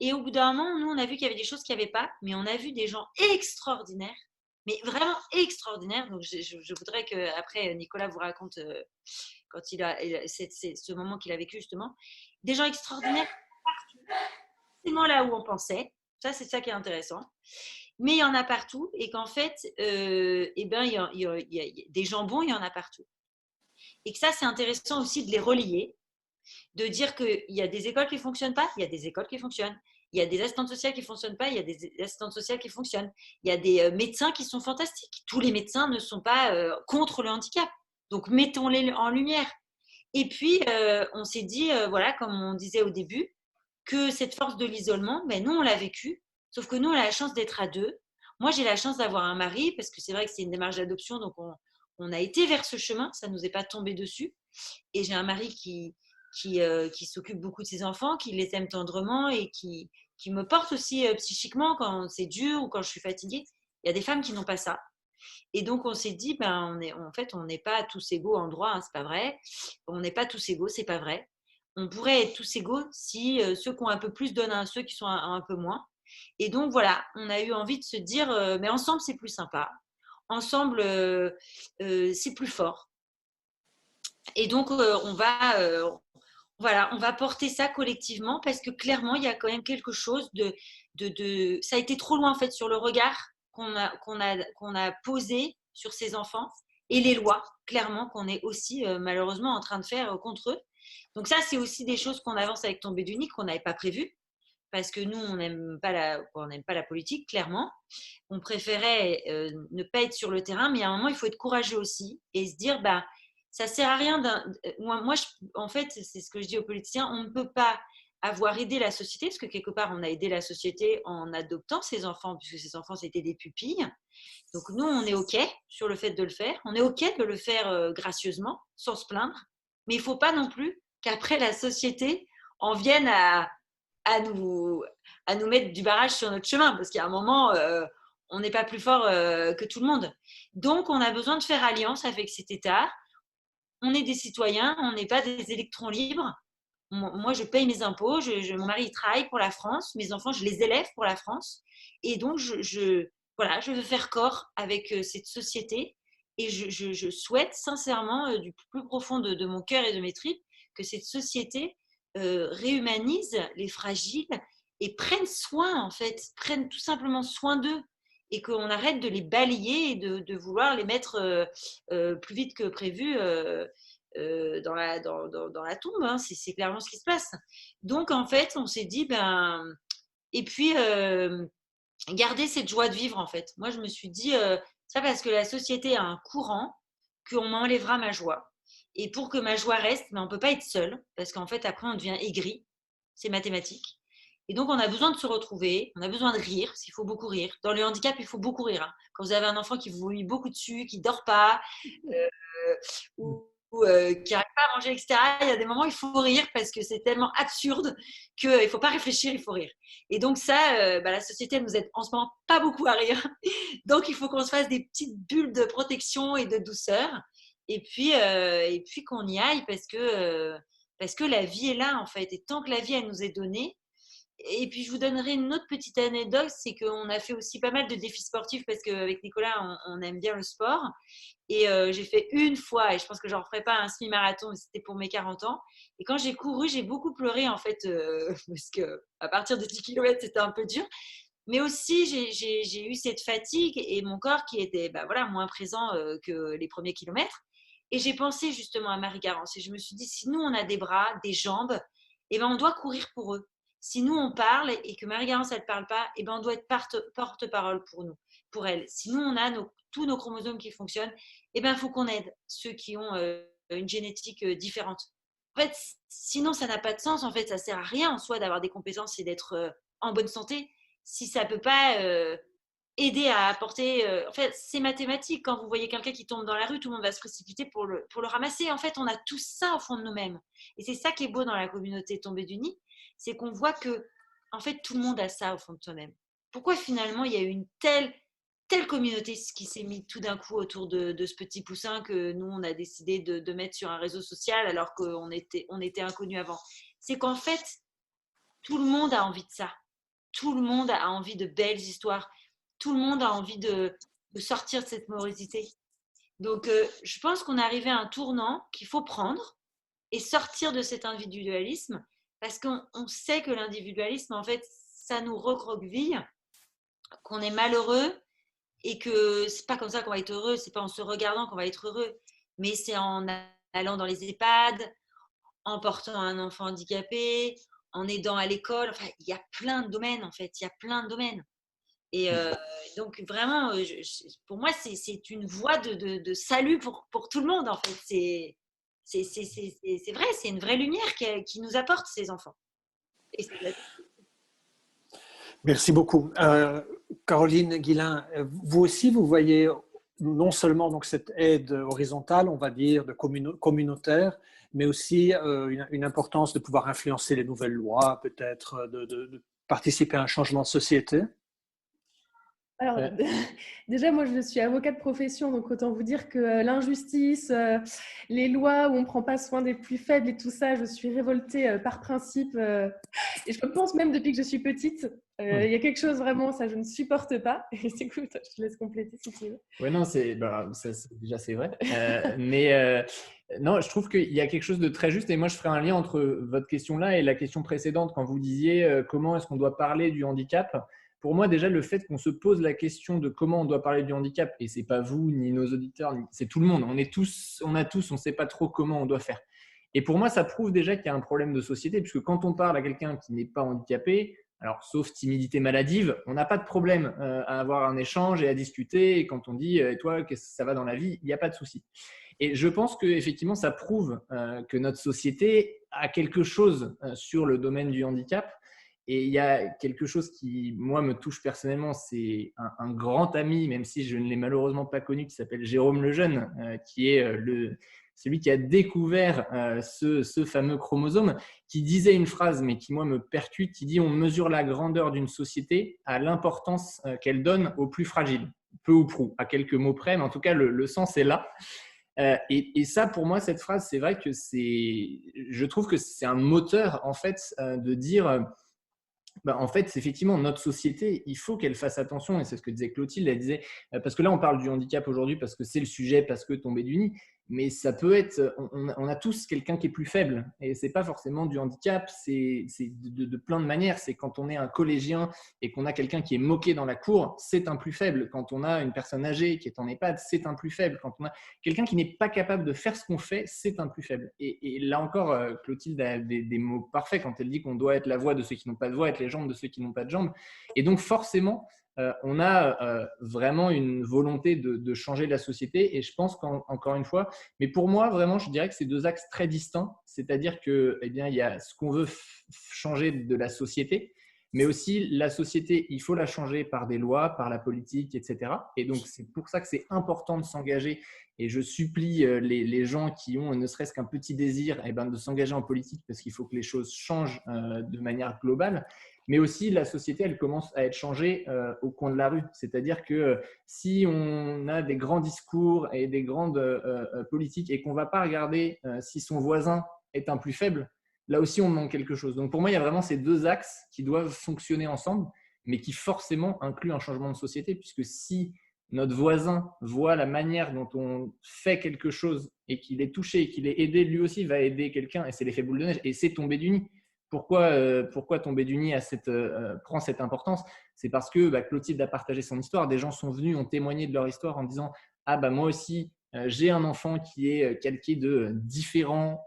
Et au bout d'un moment, nous, on a vu qu'il y avait des choses qu'il n'y avait pas, mais on a vu des gens extraordinaires, mais vraiment extraordinaires. Donc, je voudrais qu'après, Nicolas vous raconte quand c'est ce moment qu'il a vécu justement. Des gens extraordinaires partout, là où on pensait. Ça, c'est ça qui est intéressant. Mais il y en a partout et qu'en fait, il y a des gens bons, il y en a partout. et que ça, c'est intéressant aussi de les relier, de dire qu'il y a des écoles qui ne fonctionnent pas, il y a des écoles qui fonctionnent. Il y a des assistantes sociales qui ne fonctionnent pas, il y a des assistantes sociales qui fonctionnent. Il y a des médecins qui sont fantastiques. Tous les médecins ne sont pas contre le handicap. Donc, mettons-les en lumière. Et puis, on s'est dit, voilà, comme on disait au début, que cette force de l'isolement, ben, nous, on l'a vécu. Sauf que nous, on a la chance d'être à deux. Moi, j'ai la chance d'avoir un mari, parce que c'est vrai que c'est une démarche d'adoption, donc on a été vers ce chemin, ça ne nous est pas tombé dessus. Et j'ai un mari qui s'occupe beaucoup de ses enfants, qui les aime tendrement et qui me porte aussi psychiquement quand c'est dur ou quand je suis fatiguée. Il y a des femmes qui n'ont pas ça. Et donc, on s'est dit, en fait, on n'est pas tous égaux en droit, hein, c'est pas vrai. On n'est pas tous égaux, c'est pas vrai. On pourrait être tous égaux si ceux qui ont un peu plus donnent à ceux qui sont un peu moins. Et donc, voilà, on a eu envie de se dire, mais ensemble, c'est plus sympa. Ensemble, c'est plus fort. Et donc, voilà, on va porter ça collectivement parce que clairement, il y a quand même quelque chose ça a été trop loin en fait sur le regard qu'on a posé sur ces enfants et les lois, clairement, qu'on est aussi malheureusement en train de faire contre eux. Donc ça, c'est aussi des choses qu'on avance avec Tombé d'Unique qu'on n'avait pas prévues parce que nous, on n'aime pas la politique, clairement. On préférait ne pas être sur le terrain, mais à un moment, il faut être courageux aussi et se dire, ça ne sert à rien. En fait, c'est ce que je dis aux politiciens, on ne peut pas avoir aidé la société, parce que quelque part, on a aidé la société en adoptant ces enfants, puisque ces enfants, c'était des pupilles. Donc, nous, on est OK sur le fait de le faire. On est OK de le faire gracieusement, sans se plaindre. Mais il ne faut pas non plus qu'après, la société en vienne à nous mettre du barrage sur notre chemin, parce qu'il y a un moment, on n'est pas plus fort que tout le monde. Donc, on a besoin de faire alliance avec cet État. On est des citoyens, on n'est pas des électrons libres. Moi, je paye mes impôts, mon mari il travaille pour la France, mes enfants, je les élève pour la France. Et donc, voilà, je veux faire corps avec cette société et je souhaite sincèrement, du plus profond de mon cœur et de mes tripes, que cette société réhumanise les fragiles et prenne soin, en fait, prenne tout simplement soin d'eux et qu'on arrête de les balayer et de vouloir les mettre plus vite que prévu dans la tombe. Hein. C'est clairement ce qui se passe. Donc, en fait, on s'est dit, et puis, garder cette joie de vivre, en fait. Moi, je me suis dit, ça parce que la société a un courant qu'on m'enlèvera ma joie. Et pour que ma joie reste, on ne peut pas être seul, parce qu'en fait, après, on devient aigri. C'est mathématique. Et donc, on a besoin de se retrouver, on a besoin de rire, parce qu'il faut beaucoup rire. Dans le handicap, il faut beaucoup rire. Hein. Quand vous avez un enfant qui vous vomit beaucoup dessus, qui ne dort pas, ou qui n'arrive pas à manger, etc., il y a des moments où il faut rire parce que c'est tellement absurde qu'il ne faut pas réfléchir, il faut rire. Et donc ça, la société elle nous aide en ce moment pas beaucoup à rire. Donc, il faut qu'on se fasse des petites bulles de protection et de douceur. Et puis qu'on y aille parce que la vie est là, en fait. Et tant que la vie, elle nous est donnée. Et puis, je vous donnerai une autre petite anecdote, c'est qu'on a fait aussi pas mal de défis sportifs parce qu'avec Nicolas, on aime bien le sport. Et j'ai fait une fois, et je pense que je n'en referai pas un semi-marathon, mais c'était pour mes 40 ans. Et quand j'ai couru, j'ai beaucoup pleuré, en fait, parce qu'à partir de 10 km, c'était un peu dur. Mais aussi, j'ai eu cette fatigue et mon corps qui était moins présent que les premiers kilomètres. Et j'ai pensé justement à Marie-Garance. Et je me suis dit, si nous, on a des bras, des jambes, on doit courir pour eux. Si nous, on parle et que Marie-Garance, elle ne parle pas, on doit être porte-parole pour elle. Si nous, on a tous nos chromosomes qui fonctionnent, il faut qu'on aide ceux qui ont une génétique différente. En fait, sinon, ça n'a pas de sens. En fait, ça ne sert à rien en soi d'avoir des compétences et d'être en bonne santé si ça ne peut pas aider à apporter… en fait, c'est mathématique. Quand vous voyez quelqu'un qui tombe dans la rue, tout le monde va se précipiter pour le ramasser. En fait, on a tout ça au fond de nous-mêmes. Et c'est ça qui est beau dans la communauté Tombée du Nid, c'est qu'on voit que, en fait, tout le monde a ça au fond de soi-même. Pourquoi finalement il y a eu une telle communauté qui s'est mise tout d'un coup autour de ce petit poussin que nous, on a décidé de mettre sur un réseau social alors qu'on était inconnus avant. C'est qu'en fait, tout le monde a envie de ça. Tout le monde a envie de belles histoires. Tout le monde a envie de sortir de cette morosité. Donc, je pense qu'on est arrivé à un tournant qu'il faut prendre et sortir de cet individualisme parce qu'on sait que l'individualisme, en fait, ça nous recroqueville, qu'on est malheureux et que c'est pas comme ça qu'on va être heureux, c'est pas en se regardant qu'on va être heureux, mais c'est en allant dans les EHPAD, en portant un enfant handicapé, en aidant à l'école. Enfin, il y a plein de domaines, en fait. Il y a plein de domaines. Et donc, vraiment, pour moi, c'est une voie de salut pour tout le monde, en fait. C'est vrai, c'est une vraie lumière qui nous apporte ces enfants. Et Merci beaucoup. Caroline Guillain, vous aussi, vous voyez non seulement donc, cette aide horizontale, on va dire, communautaire, mais aussi une importance de pouvoir influencer les nouvelles lois, peut-être de participer à un changement de société. Alors, déjà, moi, je suis avocate de profession, donc autant vous dire que l'injustice, les lois où on ne prend pas soin des plus faibles et tout ça, je suis révoltée par principe. Et je pense même depuis que je suis petite, il y a quelque chose vraiment, ça, je ne supporte pas. Et c'est cool, je te laisse compléter si tu veux. Ouais, non, déjà c'est vrai. Mais non, je trouve qu'il y a quelque chose de très juste. Et moi, je ferai un lien entre votre question là et la question précédente quand vous disiez comment est-ce qu'on doit parler du handicap. Pour moi, déjà, le fait qu'on se pose la question de comment on doit parler du handicap, et c'est pas vous ni nos auditeurs, c'est tout le monde. On ne sait pas trop comment on doit faire. Et pour moi, ça prouve déjà qu'il y a un problème de société, puisque quand on parle à quelqu'un qui n'est pas handicapé, alors sauf timidité maladive, on n'a pas de problème à avoir un échange et à discuter. Et quand on dit toi, qu'est-ce que ça va dans la vie, il n'y a pas de souci. Et je pense qu'effectivement, ça prouve que notre société a quelque chose sur le domaine du handicap. Et il y a quelque chose qui, moi, me touche personnellement, c'est un grand ami, même si je ne l'ai malheureusement pas connu, qui s'appelle Jérôme Lejeune, qui est celui qui a découvert ce fameux chromosome, qui disait une phrase, mais qui, moi, me percute, qui dit « On mesure la grandeur d'une société à l'importance qu'elle donne aux plus fragiles ». Peu ou prou, à quelques mots près, mais en tout cas, le sens est là. Et ça, pour moi, cette phrase, c'est vrai que je trouve que c'est un moteur, en fait, de dire… en fait, c'est effectivement notre société, il faut qu'elle fasse attention, et c'est ce que disait Clotilde, elle disait, parce que là on parle du handicap aujourd'hui parce que c'est le sujet, parce que tomber du nid, mais ça peut être, on a tous quelqu'un qui est plus faible, et c'est pas forcément du handicap, c'est de plein de manières. C'est quand on est un collégien et qu'on a quelqu'un qui est moqué dans la cour, c'est un plus faible. Quand on a une personne âgée qui est en EHPAD, c'est un plus faible. Quand on a quelqu'un qui n'est pas capable de faire ce qu'on fait, c'est un plus faible. Et là encore, Clotilde a des mots parfaits quand elle dit qu'on doit être la voix de ceux qui n'ont pas de voix, être les jambes de ceux qui n'ont pas de jambes. Et donc forcément, on a vraiment une volonté de changer la société. Et je pense qu'encore une fois, mais pour moi, vraiment, je dirais que c'est deux axes très distincts. C'est-à-dire que, eh bien, il y a ce qu'on veut changer de la société, mais aussi la société, il faut la changer par des lois, par la politique, etc. Et donc, c'est pour ça que c'est important de s'engager. Et je supplie les gens qui ont ne serait-ce qu'un petit désir de s'engager en politique, parce qu'il faut que les choses changent de manière globale. Mais aussi, la société, elle commence à être changée au coin de la rue. C'est-à-dire que si on a des grands discours et des grandes politiques et qu'on ne va pas regarder si son voisin est un plus faible, là aussi, on manque quelque chose. Donc, pour moi, il y a vraiment ces deux axes qui doivent fonctionner ensemble, mais qui forcément incluent un changement de société, puisque si notre voisin voit la manière dont on fait quelque chose et qu'il est touché et qu'il est aidé, lui aussi va aider quelqu'un, et c'est l'effet boule de neige, et c'est tomber du nid. Pourquoi tomber du nid prend cette importance? C'est parce que Clotilde a partagé son histoire. Des gens sont venus, ont témoigné de leur histoire en disant « Ah, moi aussi, j'ai un enfant qui est calqué de différent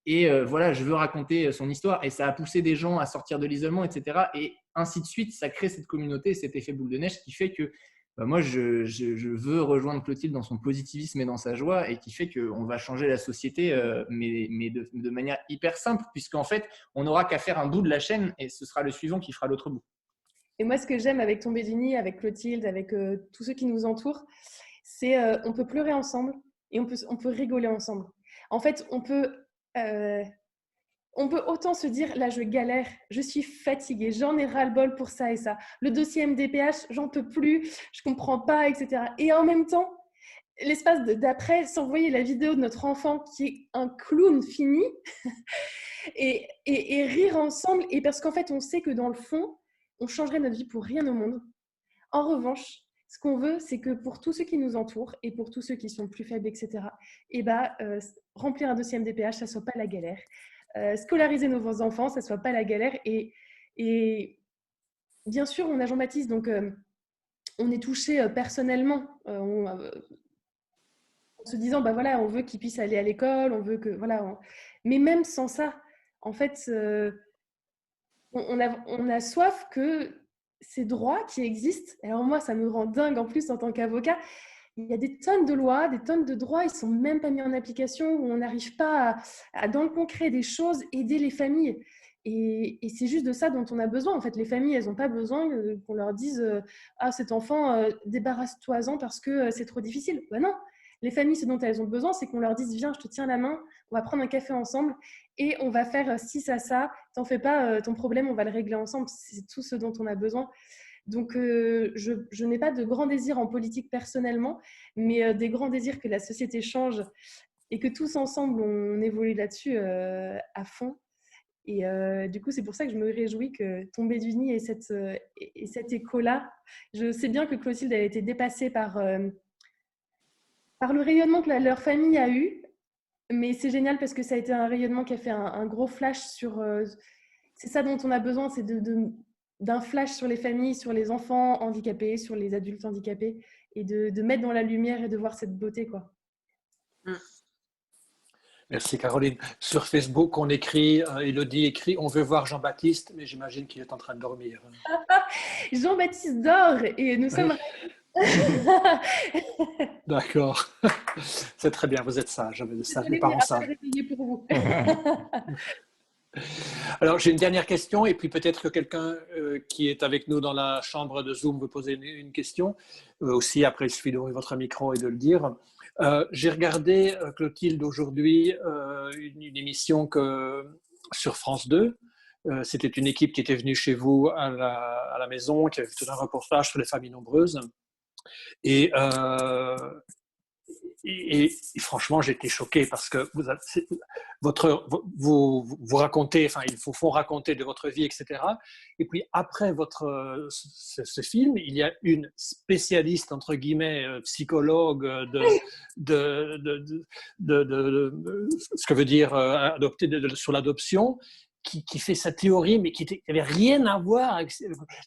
et voilà, je veux raconter son histoire. » Et ça a poussé des gens à sortir de l'isolement, etc. Et ainsi de suite, ça crée cette communauté, cet effet boule de neige qui fait que moi, je veux rejoindre Clotilde dans son positivisme et dans sa joie, et qui fait qu'on va changer la société, mais de manière hyper simple, puisqu'en fait, on n'aura qu'à faire un bout de la chaîne et ce sera le suivant qui fera l'autre bout. Et moi, ce que j'aime avec Tomber du nid, avec Clotilde, avec tous ceux qui nous entourent, c'est on peut pleurer ensemble et on peut rigoler ensemble. En fait, on peut autant se dire, là, je galère, je suis fatiguée, j'en ai ras-le-bol pour ça et ça. Le dossier MDPH, j'en peux plus, je comprends pas, etc. Et en même temps, l'espace d'après, s'envoyer la vidéo de notre enfant qui est un clown fini et rire ensemble. Et parce qu'en fait, on sait que dans le fond, on changerait notre vie pour rien au monde. En revanche, ce qu'on veut, c'est que pour tous ceux qui nous entourent et pour tous ceux qui sont plus faibles, etc., remplir un dossier MDPH, ça ne soit pas la galère. Scolariser nos enfants, ça ne soit pas la galère. Et bien sûr, on a Jean-Baptiste, donc on est touché personnellement. en se disant, bah voilà, on veut qu'ils puissent aller à l'école, on veut que, voilà. Mais même sans ça, en fait, on a soif que ces droits qui existent, alors moi, ça me rend dingue en plus en tant qu'avocat, il y a des tonnes de lois, des tonnes de droits, ils ne sont même pas mis en application, où on n'arrive pas dans le concret des choses, aider les familles. Et c'est juste de ça dont on a besoin. En fait, les familles, elles n'ont pas besoin qu'on leur dise ah, cet enfant, débarrasse-toi-en parce que c'est trop difficile. Ben non, les familles, ce dont elles ont besoin, c'est qu'on leur dise viens, je te tiens la main, on va prendre un café ensemble et on va faire ci, ça. T'en fais pas, ton problème, on va le régler ensemble. C'est tout ce dont on a besoin. Donc, je n'ai pas de grands désirs en politique personnellement, mais des grands désirs que la société change et que tous ensemble, on évolue là-dessus à fond. Et du coup, c'est pour ça que je me réjouis que Tombée du Nid ait cet écho-là. Je sais bien que Clotilde a été dépassée par le rayonnement que leur famille a eu, mais c'est génial parce que ça a été un rayonnement qui a fait un gros flash sur... c'est ça dont on a besoin, c'est d'un flash sur les familles, sur les enfants handicapés, sur les adultes handicapés, et de mettre dans la lumière et de voir cette beauté, quoi. Merci Caroline. Sur Facebook, on écrit, Élodie écrit, on veut voir Jean-Baptiste, mais j'imagine qu'il est en train de dormir. Jean-Baptiste dort et nous sommes... D'accord. C'est très bien, vous êtes sage. Les parents sages. Pour vous. Alors, j'ai une dernière question et puis peut-être que quelqu'un qui est avec nous dans la chambre de Zoom veut poser une question. Aussi, après, il suffit d'ouvrir votre micro et de le dire. J'ai regardé, Clotilde, aujourd'hui, une émission sur France 2. C'était une équipe qui était venue chez vous à la maison, qui avait fait un reportage sur les familles nombreuses. Et franchement, j'étais choqué parce que vous racontez, enfin, ils vous font raconter de votre vie, etc. Et puis après ce film, il y a une spécialiste, entre guillemets, psychologue de ce que veut dire adopter sur l'adoption, qui fait sa théorie, mais qui n'avait rien à voir avec...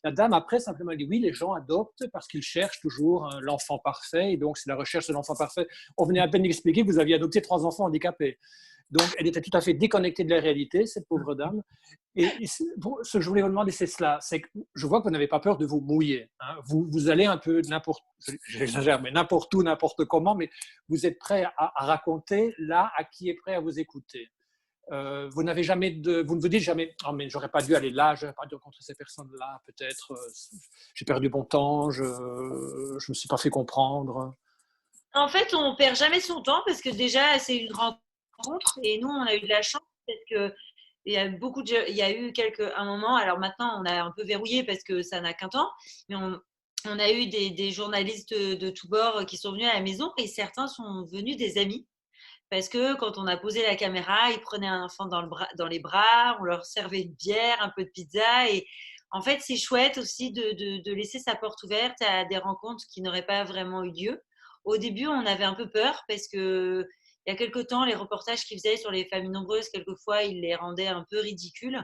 La dame, après, simplement dit, oui, les gens adoptent parce qu'ils cherchent toujours l'enfant parfait, et donc c'est la recherche de l'enfant parfait. On venait à peine d'expliquer que vous aviez adopté 3 enfants handicapés. Donc, elle était tout à fait déconnectée de la réalité, cette pauvre dame. Et ce que je voulais vous demander, c'est cela. C'est que je vois que vous n'avez pas peur de vous mouiller. Hein. Vous allez un peu j'exagère, mais n'importe où, n'importe comment, mais vous êtes prêt à raconter là à qui est prêt à vous écouter. Vous ne vous dites jamais oh, mais j'aurais pas dû aller là, j'aurais pas dû rencontrer ces personnes-là, peut-être j'ai perdu mon temps, je me suis pas fait comprendre. En fait, on perd jamais son temps parce que déjà c'est une rencontre et nous on a eu de la chance parce que il y a eu un moment, alors maintenant on a un peu verrouillé parce que ça n'a qu'un temps, mais on a eu des journalistes de tous bords qui sont venus à la maison et certains sont venus des amis. Parce que quand on a posé la caméra, ils prenaient un enfant dans les bras, on leur servait une bière, un peu de pizza. Et en fait, c'est chouette aussi de laisser sa porte ouverte à des rencontres qui n'auraient pas vraiment eu lieu. Au début, on avait un peu peur parce que il y a quelque temps, les reportages qu'ils faisaient sur les familles nombreuses, quelquefois, ils les rendaient un peu ridicules.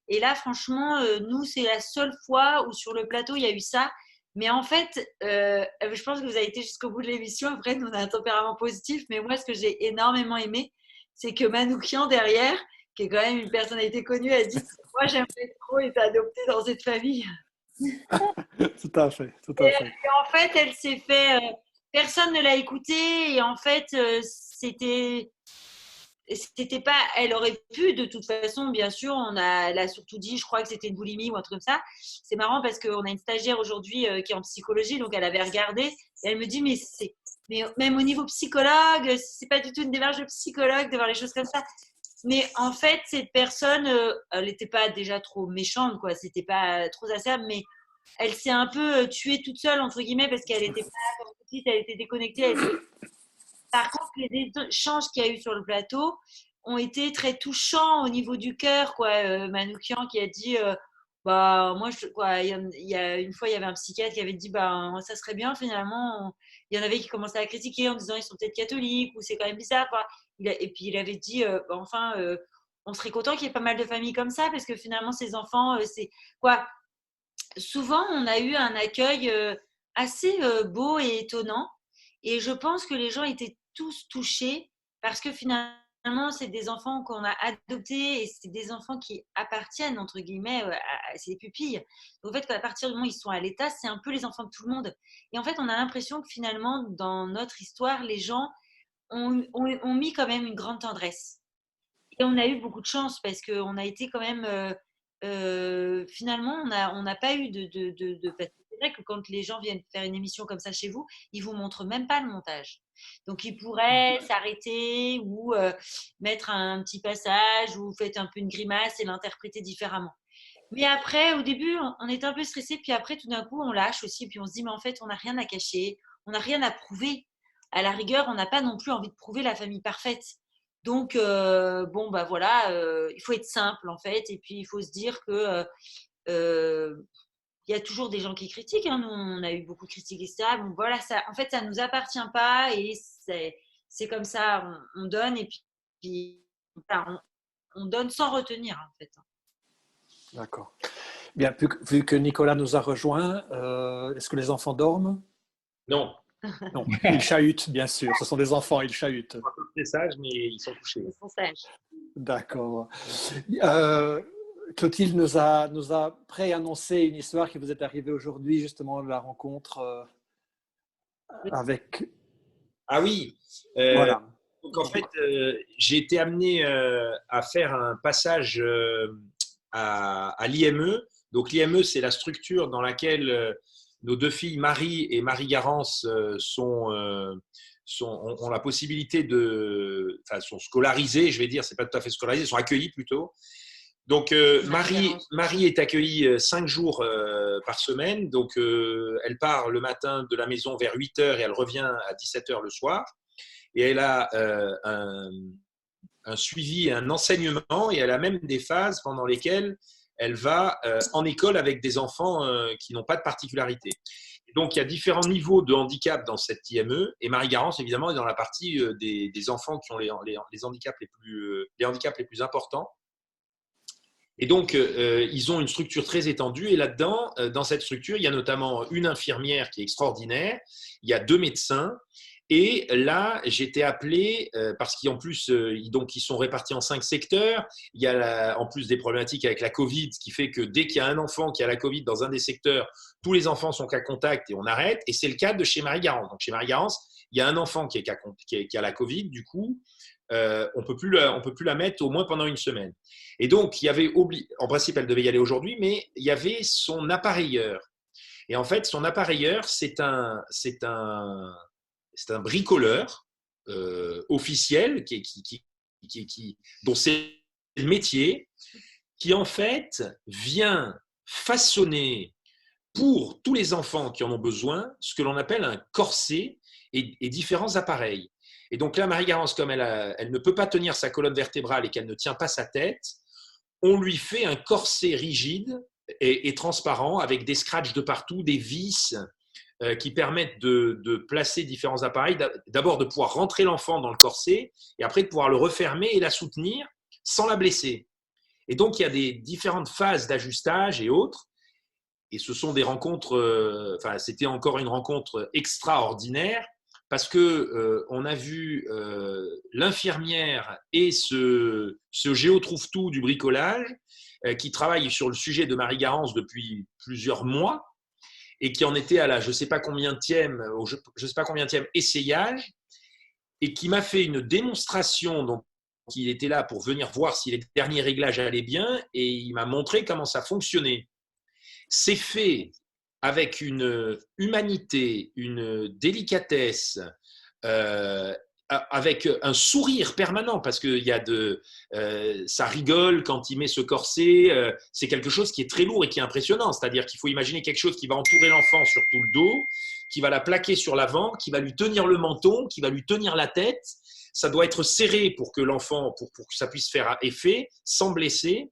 Et là, franchement, nous, c'est la seule fois où sur le plateau, il y a eu ça. Mais en fait, je pense que vous avez été jusqu'au bout de l'émission. Après, nous, on a un tempérament positif. Mais moi, ce que j'ai énormément aimé, c'est que Manoukian, derrière, qui est quand même une personnalité connue, a dit « Moi, j'aimerais trop être adoptée dans cette famille. » Tout à fait. Et en fait, elle s'est fait... personne ne l'a écoutée. Et en fait, c'était pas... Elle aurait pu, de toute façon, bien sûr. Elle a surtout dit, je crois que c'était une boulimie ou un truc comme ça. C'est marrant parce qu'on a une stagiaire aujourd'hui qui est en psychologie, donc elle avait regardé et elle me dit, mais même au niveau psychologue, c'est pas du tout une démarche de psychologue de voir les choses comme ça. Mais en fait, cette personne, elle n'était pas déjà trop méchante, quoi. C'était pas trop acerbe, mais elle s'est un peu tuée toute seule, entre guillemets, parce qu'elle était pas, comme vous dites, elle était déconnectée. Par contre, les échanges qu'il y a eu sur le plateau ont été très touchants au niveau du cœur, quoi. Manoukian qui a dit, moi, il y a une fois, il y avait un psychiatre qui avait dit, ça serait bien finalement. Il y en avait qui commençaient à critiquer en disant, ils sont peut-être catholiques ou c'est quand même bizarre, quoi. Et puis il avait dit, on serait content qu'il y ait pas mal de familles comme ça parce que finalement, ces enfants, c'est quoi. Souvent, on a eu un accueil assez beau et étonnant. Et je pense que les gens étaient tous touchés parce que finalement, c'est des enfants qu'on a adoptés et c'est des enfants qui appartiennent, entre guillemets, c'est des pupilles. Donc, en fait, qu'à partir du moment où ils sont à l'état, c'est un peu les enfants de tout le monde. Et en fait, on a l'impression que finalement, dans notre histoire, les gens ont mis quand même une grande tendresse. Et on a eu beaucoup de chance parce qu'on a été quand même… finalement, on n'a pas eu parce que c'est vrai que quand les gens viennent faire une émission comme ça chez vous, ils vous montrent même pas le montage. Donc, ils pourraient s'arrêter ou mettre un petit passage ou faites un peu une grimace et l'interpréter différemment. Mais après, au début, on était un peu stressé, puis après, tout d'un coup, on lâche aussi, puis on se dit, mais en fait, on n'a rien à cacher, on n'a rien à prouver. À la rigueur, on n'a pas non plus envie de prouver la famille parfaite. Donc, bon, bah voilà, il faut être simple en fait, et puis il faut se dire que il y a toujours des gens qui critiquent. Hein. Nous, on a eu beaucoup de critiques et ça. Bon, voilà, ça, en fait, ça ne nous appartient pas et c'est comme ça, on donne et puis enfin, on donne sans retenir en fait. D'accord. Bien, vu que Nicolas nous a rejoints, est-ce que les enfants dorment? Non. Non, ils chahutent, bien sûr. Ce sont des enfants, ils chahutent. Ils sont très sages, mais ils sont couchés. Ils sont sages. D'accord. Clotilde nous a préannoncé une histoire qui vous est arrivée aujourd'hui, justement, de la rencontre avec… Ah oui. Voilà. Donc en fait, j'ai été amené à faire un passage à l'IME. Donc l'IME, c'est la structure dans laquelle nos deux filles, Marie et Marie-Garance, ont la possibilité sont scolarisées, je vais dire, c'est pas tout à fait scolarisées, sont accueillies plutôt. Donc Marie est accueillie 5 jours par semaine. Donc elle part le matin de la maison vers 8h et elle revient à 17h le soir. Et elle a un suivi, un enseignement, et elle a même des phases pendant lesquelles elle va en école avec des enfants qui n'ont pas de particularité. Et donc, il y a différents niveaux de handicap dans cette IME, et Marie-Garance, évidemment, est dans la partie des enfants qui ont les handicaps les plus importants. Et donc, ils ont une structure très étendue, et là-dedans, dans cette structure, il y a notamment une infirmière qui est extraordinaire, il y a 2 médecins. Et là, j'étais appelé parce qu'en plus, ils sont répartis en 5 secteurs. Il y a en plus des problématiques avec la Covid, ce qui fait que dès qu'il y a un enfant qui a la Covid dans un des secteurs, tous les enfants sont cas contact et on arrête. Et c'est le cas de chez Marie-Garance. Donc, chez Marie-Garance, il y a un enfant qui a la Covid. Du coup, on peut plus la mettre au moins pendant une semaine. Et donc, il y avait en principe, elle devait y aller aujourd'hui, mais il y avait son appareilleur. Et en fait, son appareilleur, c'est un bricoleur officiel dont c'est le métier, qui en fait vient façonner pour tous les enfants qui en ont besoin ce que l'on appelle un corset et différents appareils. Et donc là, Marie-Garance, comme elle ne peut pas tenir sa colonne vertébrale et qu'elle ne tient pas sa tête, on lui fait un corset rigide et transparent avec des scratchs de partout, des vis qui permettent de placer différents appareils, d'abord de pouvoir rentrer l'enfant dans le corset et après de pouvoir le refermer et la soutenir sans la blesser. Et donc, il y a des différentes phases d'ajustage et autres. Et ce sont des rencontres, c'était encore une rencontre extraordinaire parce qu'on a vu l'infirmière et ce géotrouve-tout du bricolage qui travaille sur le sujet de Marie-Garance depuis plusieurs mois et qui en était à la je ne sais pas combienième essayage et qui m'a fait une démonstration. Donc, il était là pour venir voir si les derniers réglages allaient bien et il m'a montré comment ça fonctionnait. C'est fait avec une humanité, une délicatesse, avec un sourire permanent parce que ça rigole quand il met ce corset. C'est quelque chose qui est très lourd et qui est impressionnant. C'est-à-dire qu'il faut imaginer quelque chose qui va entourer l'enfant sur tout le dos, qui va la plaquer sur l'avant, qui va lui tenir le menton, qui va lui tenir la tête. Ça doit être serré pour que l'enfant, pour que ça puisse faire effet sans blesser.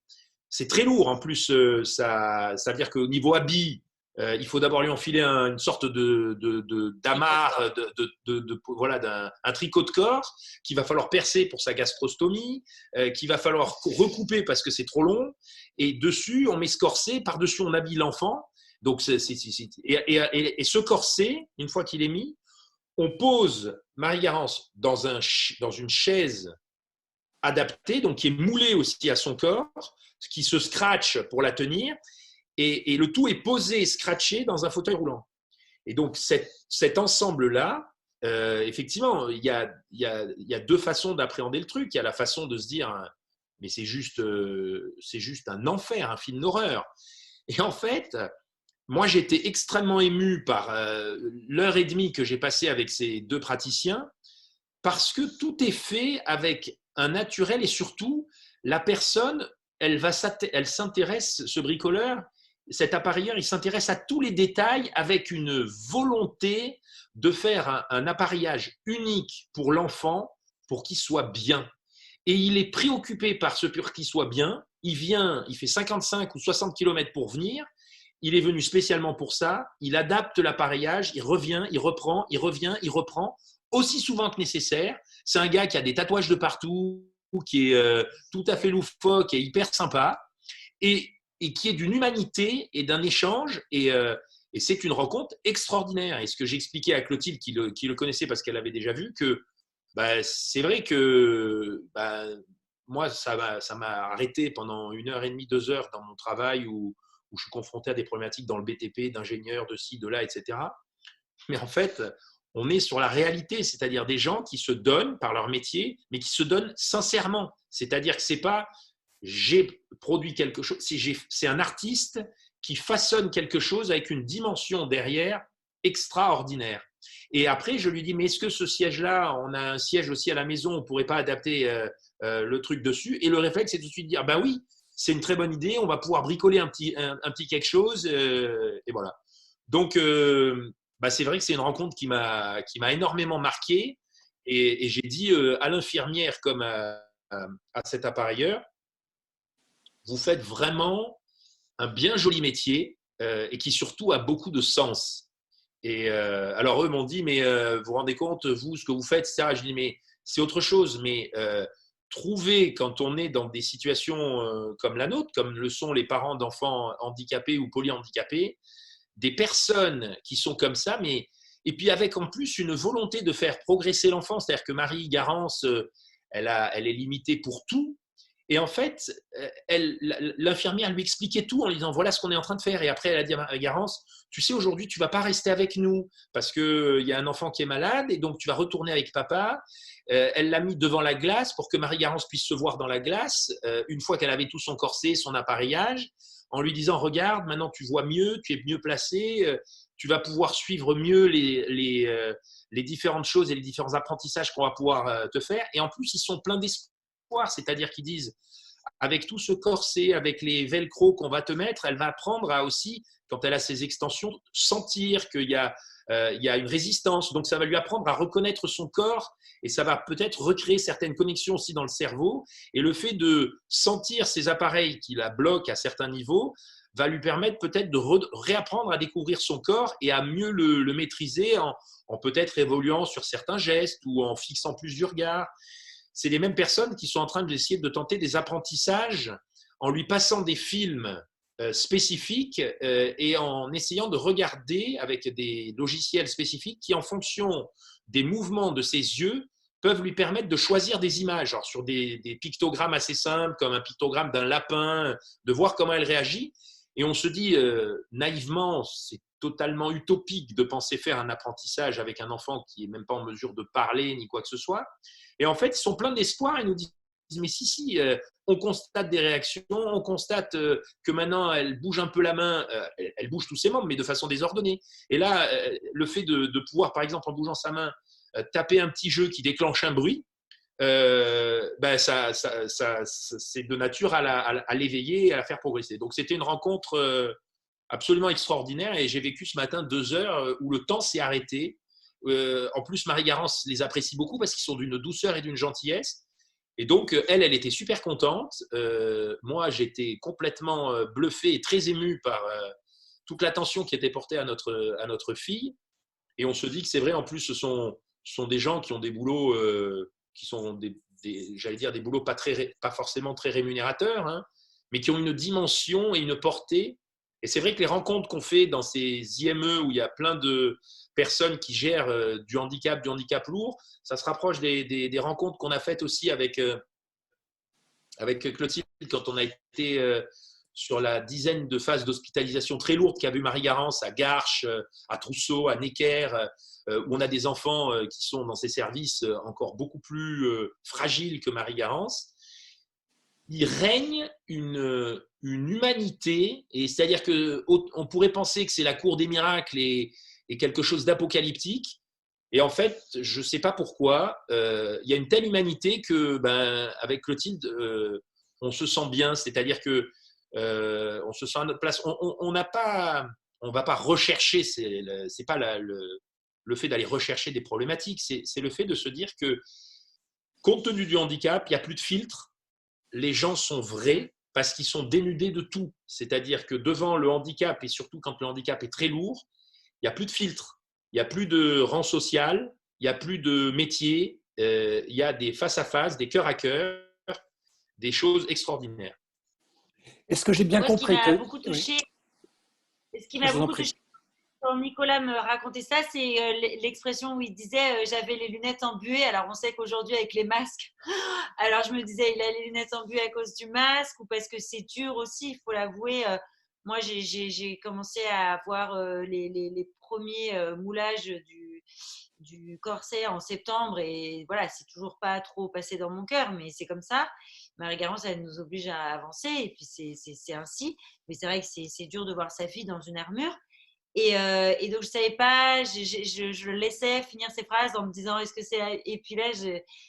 C'est très lourd. En plus, ça veut dire qu'au niveau habit, il faut d'abord lui enfiler une sorte d'amarre, un tricot de corps qu'il va falloir percer pour sa gastrostomie, qu'il va falloir recouper parce que c'est trop long. Et dessus, on met ce corset, par-dessus, on habille l'enfant. Donc, et ce corset, une fois qu'il est mis, on pose Marie-Garance dans une chaise adaptée, donc qui est moulée aussi à son corps, qui se scratche pour la tenir, et le tout est posé, scratché dans un fauteuil roulant. Et donc cet ensemble-là, effectivement, il y a deux façons d'appréhender le truc. Il y a la façon de se dire, mais c'est juste un enfer, un film d'horreur. Et en fait, moi, j'étais extrêmement ému par l'heure et demie que j'ai passée avec ces deux praticiens, parce que tout est fait avec un naturel et surtout, la personne, elle s'intéresse, ce bricoleur, cet appareilleur, il s'intéresse à tous les détails avec une volonté de faire un appareillage unique pour l'enfant, pour qu'il soit bien. Et il est préoccupé par ce pour qu'il soit bien. Il vient, il fait 55 ou 60 km pour venir. Il est venu spécialement pour ça. Il adapte l'appareillage, il revient, il reprend, il revient, il reprend, aussi souvent que nécessaire. C'est un gars qui a des tatouages de partout, qui est tout à fait loufoque et hyper sympa, et qui est d'une humanité et d'un échange. Et c'est une rencontre extraordinaire. Et ce que j'expliquais à Clotilde, qui le connaissait parce qu'elle avait déjà vu, que c'est vrai que moi, ça m'a arrêté pendant 1h30, 2 heures dans mon travail où je suis confronté à des problématiques dans le BTP, d'ingénieurs, de ci, de là, etc. Mais en fait, on est sur la réalité, c'est-à-dire des gens qui se donnent par leur métier, mais qui se donnent sincèrement. C'est-à-dire que c'est pas j'ai produit quelque chose, c'est un artiste qui façonne quelque chose avec une dimension derrière extraordinaire. Et après, je lui dis, mais est-ce que ce siège-là, on a un siège aussi à la maison, on ne pourrait pas adapter le truc dessus? Et le réflexe, c'est tout de suite de dire, ben oui, c'est une très bonne idée, on va pouvoir bricoler un petit quelque chose, et voilà. Donc, c'est vrai que c'est une rencontre qui m'a énormément marqué, et j'ai dit à l'infirmière comme à cet appareilleur, vous faites vraiment un bien joli métier et qui surtout a beaucoup de sens. Et alors eux m'ont dit, mais vous vous rendez compte, vous, ce que vous faites, etc. Je dis, mais c'est autre chose, mais trouver, quand on est dans des situations comme la nôtre, comme le sont les parents d'enfants handicapés ou polyhandicapés, des personnes qui sont comme ça, et puis avec en plus une volonté de faire progresser l'enfant, c'est-à-dire que Marie-Garance, elle est limitée pour tout. Et en fait, l'infirmière lui expliquait tout en lui disant, voilà ce qu'on est en train de faire. Et après, elle a dit à Garance, tu sais, aujourd'hui, tu ne vas pas rester avec nous parce qu'il y a un enfant qui est malade et donc tu vas retourner avec papa. Elle l'a mis devant la glace pour que Marie-Garance puisse se voir dans la glace une fois qu'elle avait tout son corset, son appareillage, en lui disant, regarde, maintenant tu vois mieux, tu es mieux placé, tu vas pouvoir suivre mieux les différentes choses et les différents apprentissages qu'on va pouvoir te faire. Et en plus, ils sont pleins d'espoir. C'est-à-dire qu'ils disent, avec tout ce corset, avec les velcro qu'on va te mettre, elle va apprendre à aussi, quand elle a ses extensions, sentir qu'il y a une résistance. Donc, ça va lui apprendre à reconnaître son corps et ça va peut-être recréer certaines connexions aussi dans le cerveau. Et le fait de sentir ces appareils qui la bloquent à certains niveaux va lui permettre peut-être de réapprendre à découvrir son corps et à mieux le maîtriser en peut-être évoluant sur certains gestes ou en fixant plus du regard. C'est les mêmes personnes qui sont en train d'essayer de tenter des apprentissages en lui passant des films spécifiques et en essayant de regarder avec des logiciels spécifiques qui, en fonction des mouvements de ses yeux, peuvent lui permettre de choisir des images, genre sur des pictogrammes assez simples, comme un pictogramme d'un lapin, de voir comment elle réagit. Et on se dit naïvement, c'est totalement utopique de penser faire un apprentissage avec un enfant qui n'est même pas en mesure de parler ni quoi que ce soit. Et en fait, ils sont pleins d'espoir et nous disent, mais si, on constate des réactions, on constate que maintenant, elle bouge un peu la main, elle bouge tous ses membres, mais de façon désordonnée. Et là, le fait de pouvoir, par exemple, en bougeant sa main, taper un petit jeu qui déclenche un bruit, c'est de nature à l'éveiller et à la faire progresser. Donc, c'était une rencontre absolument extraordinaire et j'ai vécu ce matin 2 heures où le temps s'est arrêté. En plus, Marie-Garance les apprécie beaucoup parce qu'ils sont d'une douceur et d'une gentillesse. Et donc, elle était super contente. Moi, j'étais complètement bluffé et très ému par toute l'attention qui était portée à notre fille. Et on se dit que c'est vrai, en plus, ce sont des gens qui ont des boulots qui sont j'allais dire des boulots pas forcément très rémunérateurs, hein, mais qui ont une dimension et une portée Et c'est vrai que les rencontres qu'on fait dans ces IME où il y a plein de personnes qui gèrent du handicap lourd, ça se rapproche des rencontres qu'on a faites aussi avec Clotilde quand on a été sur la dizaine de phases d'hospitalisation très lourdes qu'a vu Marie-Garance à Garches, à Trousseau, à Necker, où on a des enfants qui sont dans ces services encore beaucoup plus fragiles que Marie-Garance. Il règne une humanité, et c'est-à-dire qu'on pourrait penser que c'est la cour des miracles et quelque chose d'apocalyptique. Et en fait, je ne sais pas pourquoi, il y a une telle humanité que, avec Clotilde, on se sent bien. C'est-à-dire que on se sent à notre place. On n'a pas, on va pas rechercher. C'est pas le fait d'aller rechercher des problématiques. C'est le fait de se dire que, compte tenu du handicap, il n'y a plus de filtre. Les gens sont vrais parce qu'ils sont dénudés de tout. C'est-à-dire que devant le handicap, et surtout quand le handicap est très lourd, il n'y a plus de filtre. Il n'y a plus de rang social, il n'y a plus de métier, il y a des face-à-face, des cœur à cœur, des choses extraordinaires. Est-ce que j'ai bien Moi, compris ce qui m'a beaucoup Oui. touché, ce qui Je m'a vous en beaucoup prie. touché quand Nicolas me racontait ça, c'est l'expression où il disait j'avais les lunettes embuées. Alors, on sait qu'aujourd'hui, avec les masques, alors je me disais il a les lunettes embuées à cause du masque ou parce que c'est dur aussi, il faut l'avouer. Moi, j'ai commencé à avoir les premiers moulages du corset en septembre et voilà, c'est toujours pas trop passé dans mon cœur, mais c'est comme ça. Marie-Garance, elle nous oblige à avancer et puis c'est ainsi. Mais c'est vrai que c'est dur de voir sa fille dans une armure. Et donc, je ne savais pas, je le laissais finir ses phrases en me disant est-ce que c'est. Et puis là,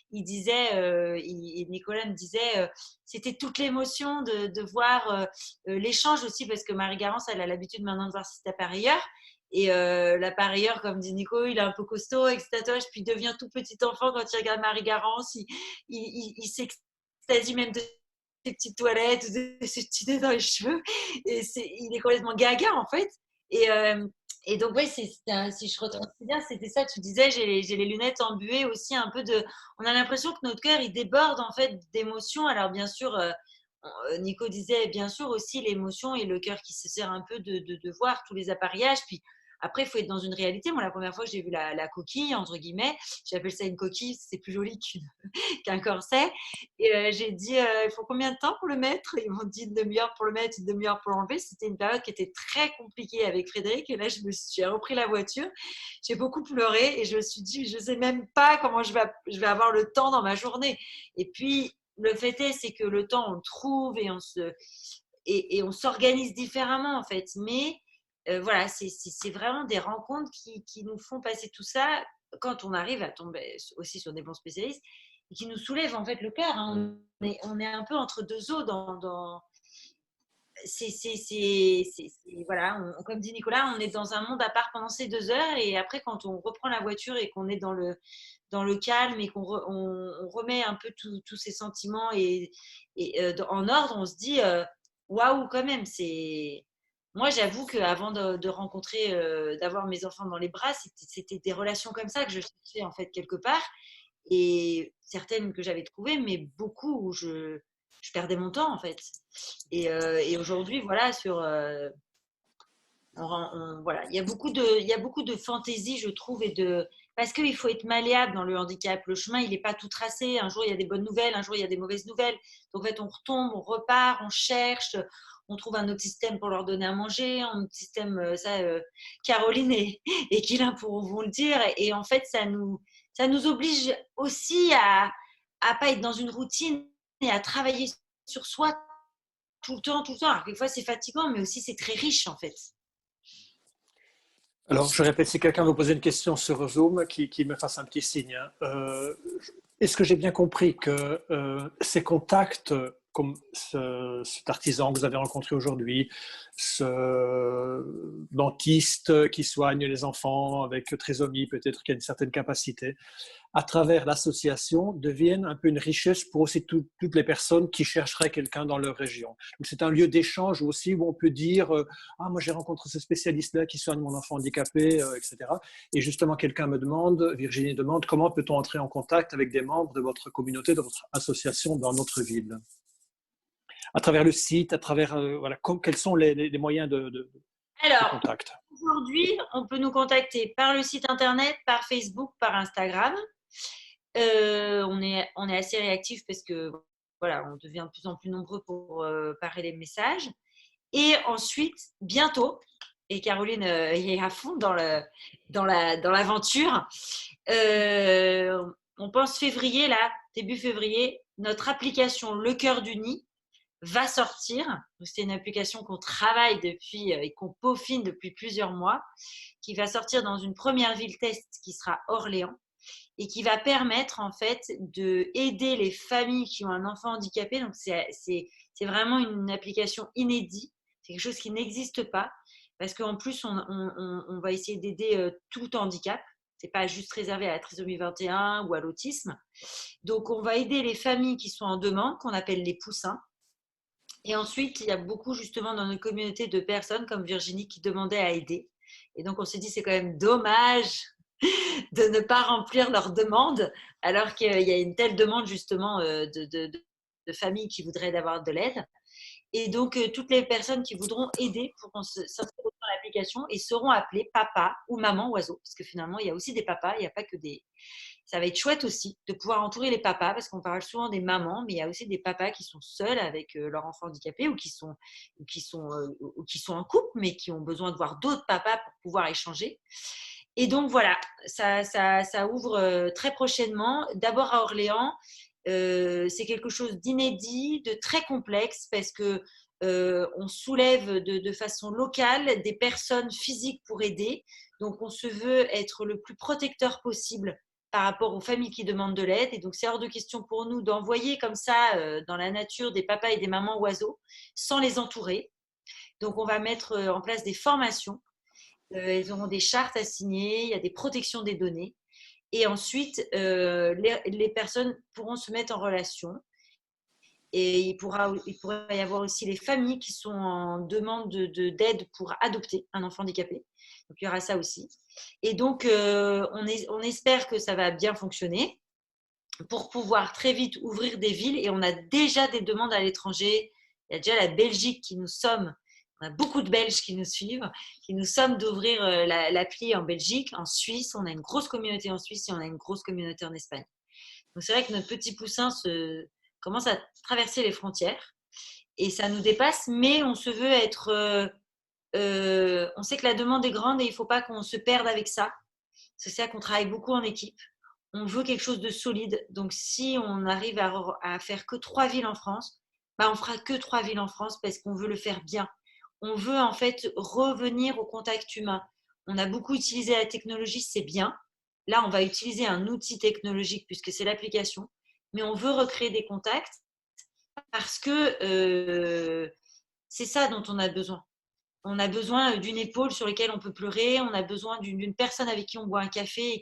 il disait, Nicolas me disait, c'était toute l'émotion de voir l'échange aussi, parce que Marie-Garance, elle a l'habitude maintenant de voir ses appareilleurs. Et l'appareilleur, comme dit Nico, il est un peu costaud avec ses tatouages, puis il devient tout petit enfant quand il regarde Marie-Garance. Il s'extasie même de ses petites toilettes, de ses petits nez dans les cheveux. Et il est complètement gaga, en fait. Et donc, oui, si je retranscris bien, c'était ça. Tu disais, j'ai les lunettes embuées aussi un peu de. On a l'impression que notre cœur, il déborde en fait d'émotions. Alors, bien sûr, Nico disait, bien sûr aussi l'émotion et le cœur qui se serre un peu de voir tous les appareillages. Puis après, il faut être dans une réalité. Moi, la première fois que j'ai vu la coquille, entre guillemets, j'appelle ça une coquille, c'est plus joli qu'un corset. Et j'ai dit, il faut combien de temps pour le mettre? Ils m'ont dit une demi-heure pour le mettre, une demi-heure pour l'enlever. C'était une période qui était très compliquée avec Frédéric. Et là, j'ai repris la voiture. J'ai beaucoup pleuré et je me suis dit, je ne sais même pas comment je vais avoir le temps dans ma journée. Et puis, le fait est, c'est que le temps, on le trouve et on s'organise différemment, en fait. Mais voilà, c'est vraiment des rencontres qui nous font passer tout ça quand on arrive à tomber aussi sur des bons spécialistes et qui nous soulèvent en fait le cœur. Hein. On est un peu entre deux eaux voilà, comme dit Nicolas, on est dans un monde à part pendant ces 2 heures et après quand on reprend la voiture et qu'on est dans le calme et qu'on on remet un peu tous ces sentiments et en ordre, on se dit waouh quand même. Moi, j'avoue qu'avant de rencontrer, d'avoir mes enfants dans les bras, c'était des relations comme ça que je cherchais en fait quelque part. Et certaines que j'avais trouvées, mais beaucoup où je perdais mon temps en fait. Et aujourd'hui, voilà, voilà, il y a beaucoup de fantaisie, je trouve, parce qu'il faut être malléable dans le handicap. Le chemin, il n'est pas tout tracé. Un jour, il y a des bonnes nouvelles, un jour, il y a des mauvaises nouvelles. Donc, en fait, on retombe, on repart, on cherche, on trouve un autre système pour leur donner à manger, un autre système, Caroline et Guilain vont le dire. Et en fait, ça nous oblige aussi à pas être dans une routine et à travailler sur soi tout le temps. Alors, quelquefois, c'est fatigant, mais aussi, c'est très riche, en fait. Alors, je répète, si quelqu'un veut poser une question sur Zoom, qui me fasse un petit signe. Est-ce que j'ai bien compris que ces contacts, comme cet artisan que vous avez rencontré aujourd'hui, ce dentiste qui soigne les enfants avec trisomie, peut-être qui a une certaine capacité, à travers l'association, deviennent un peu une richesse pour aussi toutes les personnes qui chercheraient quelqu'un dans leur région. Donc, c'est un lieu d'échange aussi où on peut dire ah, moi j'ai rencontré ce spécialiste-là qui soigne mon enfant handicapé, etc. Et justement, Virginie demande, comment peut-on entrer en contact avec des membres de votre communauté, de votre association dans notre ville? à travers le site, à travers voilà, quels sont les moyens de Alors, contact? aujourd'hui, on peut nous contacter par le site internet, par Facebook, par Instagram. On est assez réactifs parce que voilà, on devient de plus en plus nombreux pour parer les messages. Et ensuite, bientôt, et Caroline est à fond dans l'aventure, on pense février, là, début février, notre application Le Cœur du Nid va sortir. C'est une application qu'on travaille depuis et qu'on peaufine depuis plusieurs mois, qui va sortir dans une première ville test qui sera Orléans et qui va permettre en fait d'aider les familles qui ont un enfant handicapé. Donc c'est vraiment une application inédite, c'est quelque chose qui n'existe pas parce qu'en plus on va essayer d'aider tout handicap. C'est pas juste réservé à la trisomie 21 ou à l'autisme. Donc on va aider les familles qui sont en demande, qu'on appelle les poussins. Et ensuite, il y a beaucoup justement dans notre communauté de personnes comme Virginie qui demandaient à aider. Et donc on s'est dit c'est quand même dommage de ne pas remplir leurs demandes alors qu'il y a une telle demande justement de familles qui voudraient avoir de l'aide. Et donc, toutes les personnes qui voudront aider pourront s'inscrire dans l'application et seront appelées papa ou maman oiseau. Parce que finalement, il y a aussi des papas, il n'y a pas que des… Ça va être chouette aussi de pouvoir entourer les papas parce qu'on parle souvent des mamans, mais il y a aussi des papas qui sont seuls avec leur enfant handicapé ou qui sont en couple, mais qui ont besoin de voir d'autres papas pour pouvoir échanger. Et donc, voilà, ça ouvre très prochainement. D'abord à Orléans. C'est quelque chose d'inédit, de très complexe parce que on soulève de façon locale des personnes physiques pour aider. Donc, on se veut être le plus protecteur possible par rapport aux familles qui demandent de l'aide. Et donc, c'est hors de question pour nous d'envoyer comme ça dans la nature des papas et des mamans oiseaux sans les entourer. Donc, on va mettre en place des formations. Ils auront des chartes à signer, il y a des protections des données. Et ensuite, les personnes pourront se mettre en relation. Et il pourrait y avoir aussi les familles qui sont en demande d'aide pour adopter un enfant handicapé. Donc, il y aura ça aussi. Et donc, on espère que ça va bien fonctionner pour pouvoir très vite ouvrir des villes. Et on a déjà des demandes à l'étranger. Il y a déjà la Belgique qui nous somme. On a beaucoup de Belges qui nous suivent, qui nous somment d'ouvrir l'appli en Belgique, en Suisse. On a une grosse communauté en Suisse et on a une grosse communauté en Espagne. Donc, c'est vrai que notre petit poussin commence à traverser les frontières et ça nous dépasse, mais on se veut être… on sait que la demande est grande et il ne faut pas qu'on se perde avec ça. C'est ça qu'on travaille beaucoup en équipe. On veut quelque chose de solide. Donc, si on arrive à faire que 3 villes en France, on fera que 3 villes en France parce qu'on veut le faire bien. On veut en fait revenir au contact humain. On a beaucoup utilisé la technologie, c'est bien. Là, on va utiliser un outil technologique puisque c'est l'application. Mais on veut recréer des contacts parce que c'est ça dont on a besoin. On a besoin d'une épaule sur laquelle on peut pleurer. On a besoin d'une personne avec qui on boit un café et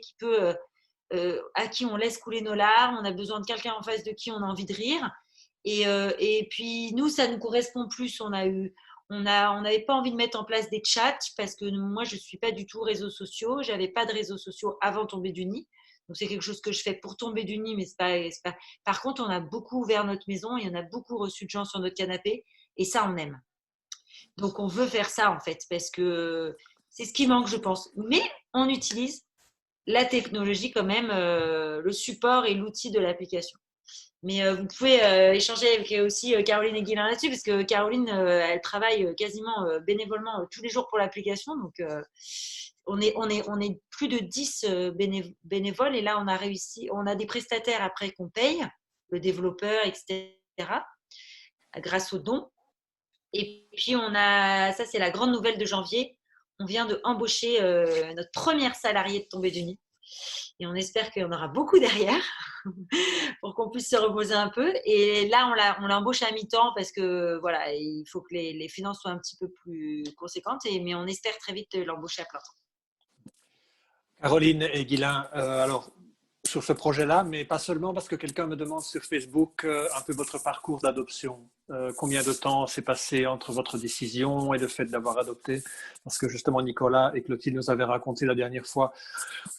à qui on laisse couler nos larmes. On a besoin de quelqu'un en face de qui on a envie de rire. Et puis, nous, ça nous correspond plus. On n'avait pas envie de mettre en place des chats parce que moi, je ne suis pas du tout réseaux sociaux. Je n'avais pas de réseaux sociaux avant Tomber du Nid. Donc, c'est quelque chose que je fais pour Tomber du Nid, mais c'est pas… Par contre, on a beaucoup ouvert notre maison. Il y en a beaucoup reçu de gens sur notre canapé et ça, on aime. Donc, on veut faire ça, en fait, parce que c'est ce qui manque, je pense. Mais on utilise la technologie quand même, le support et l'outil de l'application. Mais vous pouvez échanger avec aussi Caroline et Guilain là-dessus, parce que Caroline, elle travaille quasiment bénévolement tous les jours pour l'application. Donc, on est plus de 10 bénévoles. Et là, on a des prestataires après qu'on paye, le développeur, etc., grâce aux dons. Et puis, ça, c'est la grande nouvelle de janvier. On vient d'embaucher notre première salariée de Tomber du Nid. Et on espère qu'il y en aura beaucoup derrière pour qu'on puisse se reposer un peu. Et là, on l'embauche à mi-temps parce que voilà, il faut que les finances soient un petit peu plus conséquentes. Mais on espère très vite l'embaucher à plein temps. Caroline et Guilain, alors sur ce projet-là, mais pas seulement parce que quelqu'un me demande sur Facebook un peu votre parcours d'adoption. Combien de temps s'est passé entre votre décision et le fait d'avoir adopté? Parce que justement, Nicolas et Clotilde nous avaient raconté la dernière fois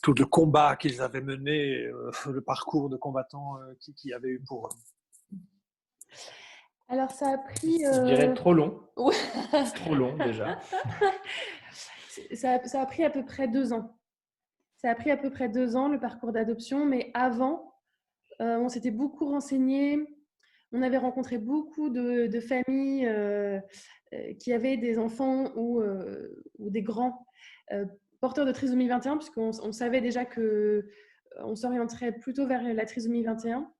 tout le combat qu'ils avaient mené, le parcours de combattants qu'ils avaient eu pour eux. Alors, ça a pris. Je dirais trop long. Ouais. Trop long déjà. Ça a pris à peu près 2 ans. Ça a pris à peu près 2 ans, le parcours d'adoption. Mais avant, on s'était beaucoup renseigné. On avait rencontré beaucoup de familles qui avaient des enfants ou des grands porteurs de trisomie 21, puisqu'on savait déjà qu'on s'orienterait plutôt vers la trisomie 21.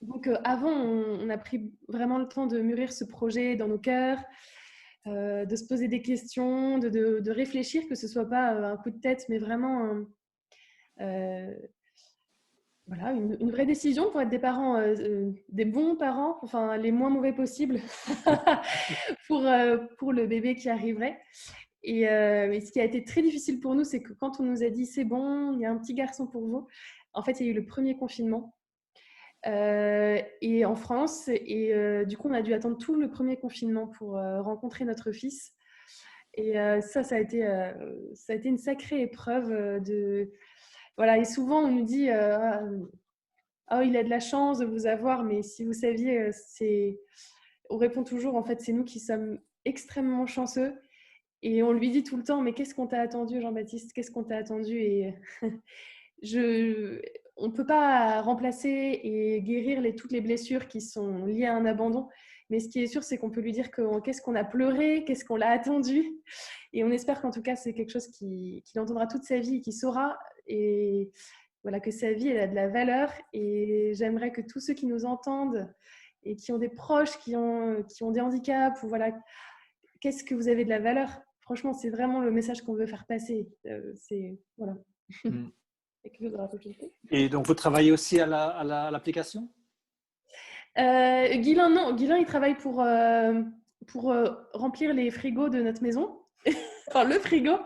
Donc avant, on a pris vraiment le temps de mûrir ce projet dans nos cœurs, de se poser des questions, de réfléchir, que ce ne soit pas un coup de tête, mais vraiment voilà, une vraie décision pour être des parents, des bons parents, enfin les moins mauvais possibles pour le bébé qui arriverait. Et ce qui a été très difficile pour nous, c'est que quand on nous a dit c'est bon, il y a un petit garçon pour vous, en fait, il y a eu le premier confinement. Et en France, et du coup, on a dû attendre tout le premier confinement pour rencontrer notre fils. Et ça a été une sacrée épreuve voilà. Et souvent, on nous dit oh, il a de la chance de vous avoir, mais si vous saviez, on répond toujours, en fait, c'est nous qui sommes extrêmement chanceux. Et on lui dit tout le temps, mais qu'est-ce qu'on t'a attendu, Jean-Baptiste? Qu'est-ce qu'on t'a attendu? Et on ne peut pas remplacer et guérir toutes les blessures qui sont liées à un abandon. Mais ce qui est sûr, c'est qu'on peut lui dire qu'est-ce qu'on a pleuré, qu'est-ce qu'on l'a attendu. Et on espère qu'en tout cas, c'est quelque chose qu'il entendra toute sa vie et qu'il saura. Et voilà, que sa vie, elle a de la valeur. Et j'aimerais que tous ceux qui nous entendent et qui ont des proches qui ont des handicaps, ou voilà, qu'est-ce que vous avez de la valeur? Franchement, c'est vraiment le message qu'on veut faire passer. Voilà. Et donc, vous travaillez aussi à l'application? Guilain, non. Guilain, il travaille pour remplir les frigos de notre maison. Enfin, le frigo.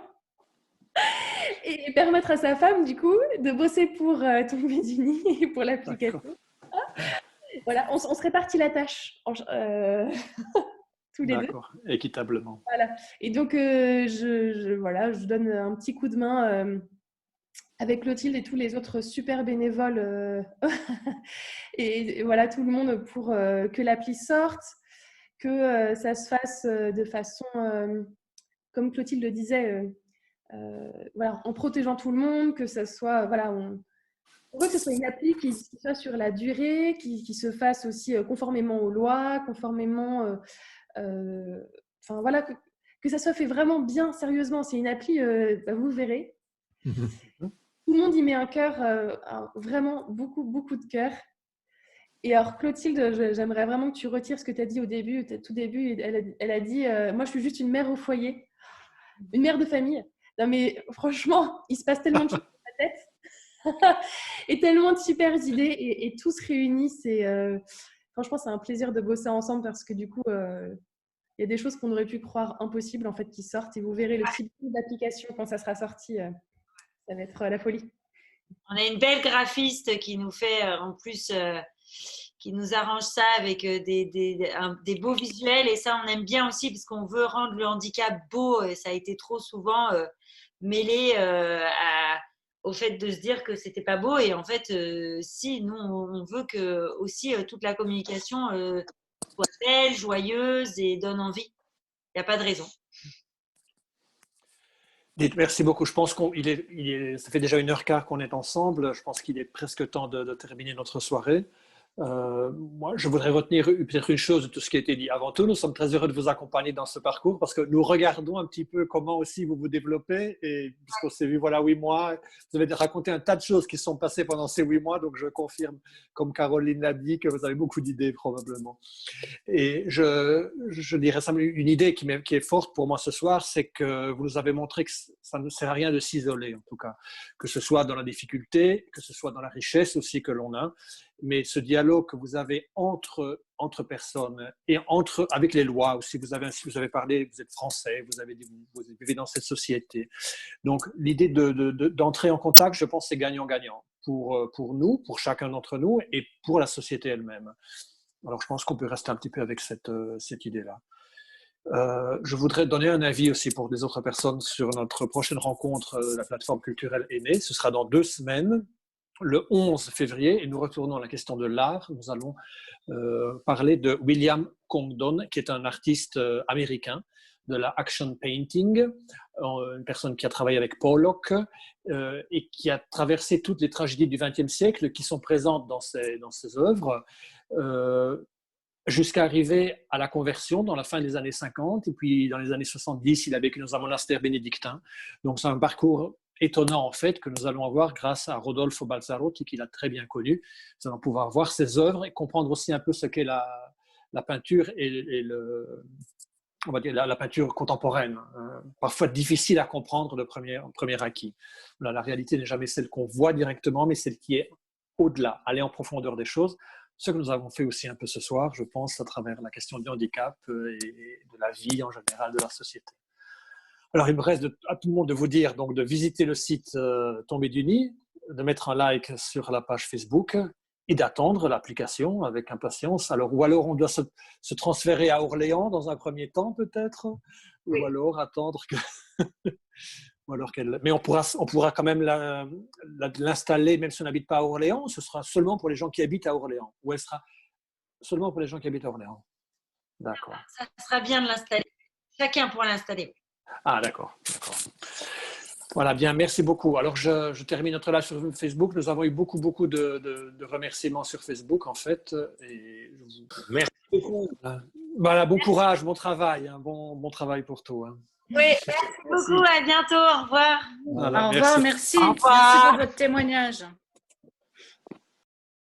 Et permettre à sa femme, du coup, de bosser pour Tomber du Nid et pour l'application. Voilà, on se répartit la tâche. Tous les deux. D'accord, équitablement. Voilà. Et donc, je donne un petit coup de main avec Clotilde et tous les autres super bénévoles et voilà, tout le monde pour que l'appli sorte, que ça se fasse de façon, comme Clotilde le disait, voilà, en protégeant tout le monde, que ça soit, voilà, on veut que ce soit une appli qui soit sur la durée, qui se fasse aussi conformément aux lois, conformément, enfin voilà, que ça soit fait vraiment bien, sérieusement. C'est une appli, vous verrez. Tout le monde y met un cœur, vraiment beaucoup, beaucoup de cœur. Et alors, Clotilde, j'aimerais vraiment que tu retires ce que tu as dit au début, tout début. Elle a dit moi, je suis juste une mère au foyer, une mère de famille. Non, mais franchement, il se passe tellement de choses dans la tête et tellement de super idées. Et tous réunis, franchement, c'est un plaisir de bosser ensemble parce que du coup, il y a des choses qu'on aurait pu croire impossibles en fait qui sortent. Et vous verrez le type d'application quand ça sera sorti. Ça va être la folie. On a une belle graphiste qui nous fait en plus, qui nous arrange ça avec des beaux visuels. Et ça, on aime bien aussi parce qu'on veut rendre le handicap beau. Et ça a été trop souvent mêlé au fait de se dire que c'était pas beau. Et en fait, si, nous, on veut que aussi toute la communication soit belle, joyeuse et donne envie. Il n'y a pas de raison. Merci beaucoup. Je pense ça fait déjà 1h15 qu'on est ensemble. Je pense qu'il est presque temps de terminer notre soirée. Moi, je voudrais retenir peut-être une chose de tout ce qui a été dit. Avant tout, nous sommes très heureux de vous accompagner dans ce parcours parce que nous regardons un petit peu comment aussi vous vous développez. Et puisqu'on s'est vu, voilà, 8 mois, vous avez raconté un tas de choses qui se sont passées pendant ces 8 mois. Donc, je confirme, comme Caroline l'a dit, que vous avez beaucoup d'idées probablement. Et je dirais simplement une idée qui est forte pour moi ce soir, c'est que vous nous avez montré que ça ne sert à rien de s'isoler, en tout cas, que ce soit dans la difficulté, que ce soit dans la richesse aussi que l'on a. Mais ce dialogue que vous avez entre personnes et avec les lois aussi, vous avez parlé, vous êtes français, vous vivez dans cette société. Donc, l'idée d'entrer en contact, je pense, c'est gagnant-gagnant pour nous, pour chacun d'entre nous et pour la société elle-même. Alors, je pense qu'on peut rester un petit peu avec cette idée-là. Je voudrais donner un avis aussi pour des autres personnes sur notre prochaine rencontre, la plateforme culturelle Aînée. Ce sera dans 2 semaines. le 11 février, et nous retournons à la question de l'art. Nous allons parler de William Congdon, qui est un artiste américain de la action painting, une personne qui a travaillé avec Pollock et qui a traversé toutes les tragédies du XXe siècle qui sont présentes dans ses œuvres, jusqu'à arriver à la conversion dans la fin des années 50, et puis dans les années 70, il a vécu dans un monastère bénédictin. Donc c'est un parcours étonnant en fait que nous allons avoir grâce à Rodolfo Balzarotti, qu'il a très bien connu. Nous allons pouvoir voir ses œuvres et comprendre aussi un peu ce qu'est la peinture et on va dire la peinture contemporaine, parfois difficile à comprendre de premier acquis. Là, la réalité n'est jamais celle qu'on voit directement, mais celle qui est au-delà, aller en profondeur des choses. Ce que nous avons fait aussi un peu ce soir, je pense, à travers la question du handicap et de la vie en général, de la société. Alors, il me reste à tout le monde de vous dire donc, de visiter le site Tombé du Nid, de mettre un like sur la page Facebook et d'attendre l'application avec impatience. Ou alors on doit se transférer à Orléans dans un premier temps peut-être, ou alors attendre que... Mais on pourra quand même l'installer, même si on n'habite pas à Orléans. Ce sera seulement pour les gens qui habitent à Orléans. Ou elle sera seulement pour les gens qui habitent à Orléans. D'accord. Ça sera bien de l'installer. Chacun pourra l'installer. Ah, d'accord. Voilà, bien, merci beaucoup. Alors, je termine notre live sur Facebook. Nous avons eu beaucoup de remerciements sur Facebook, en fait. Et Merci beaucoup. Voilà, bon courage, bon travail. Bon travail pour tout. Oui, merci beaucoup. À bientôt. Au revoir. Voilà, Au revoir, merci. Au revoir. Merci pour votre témoignage.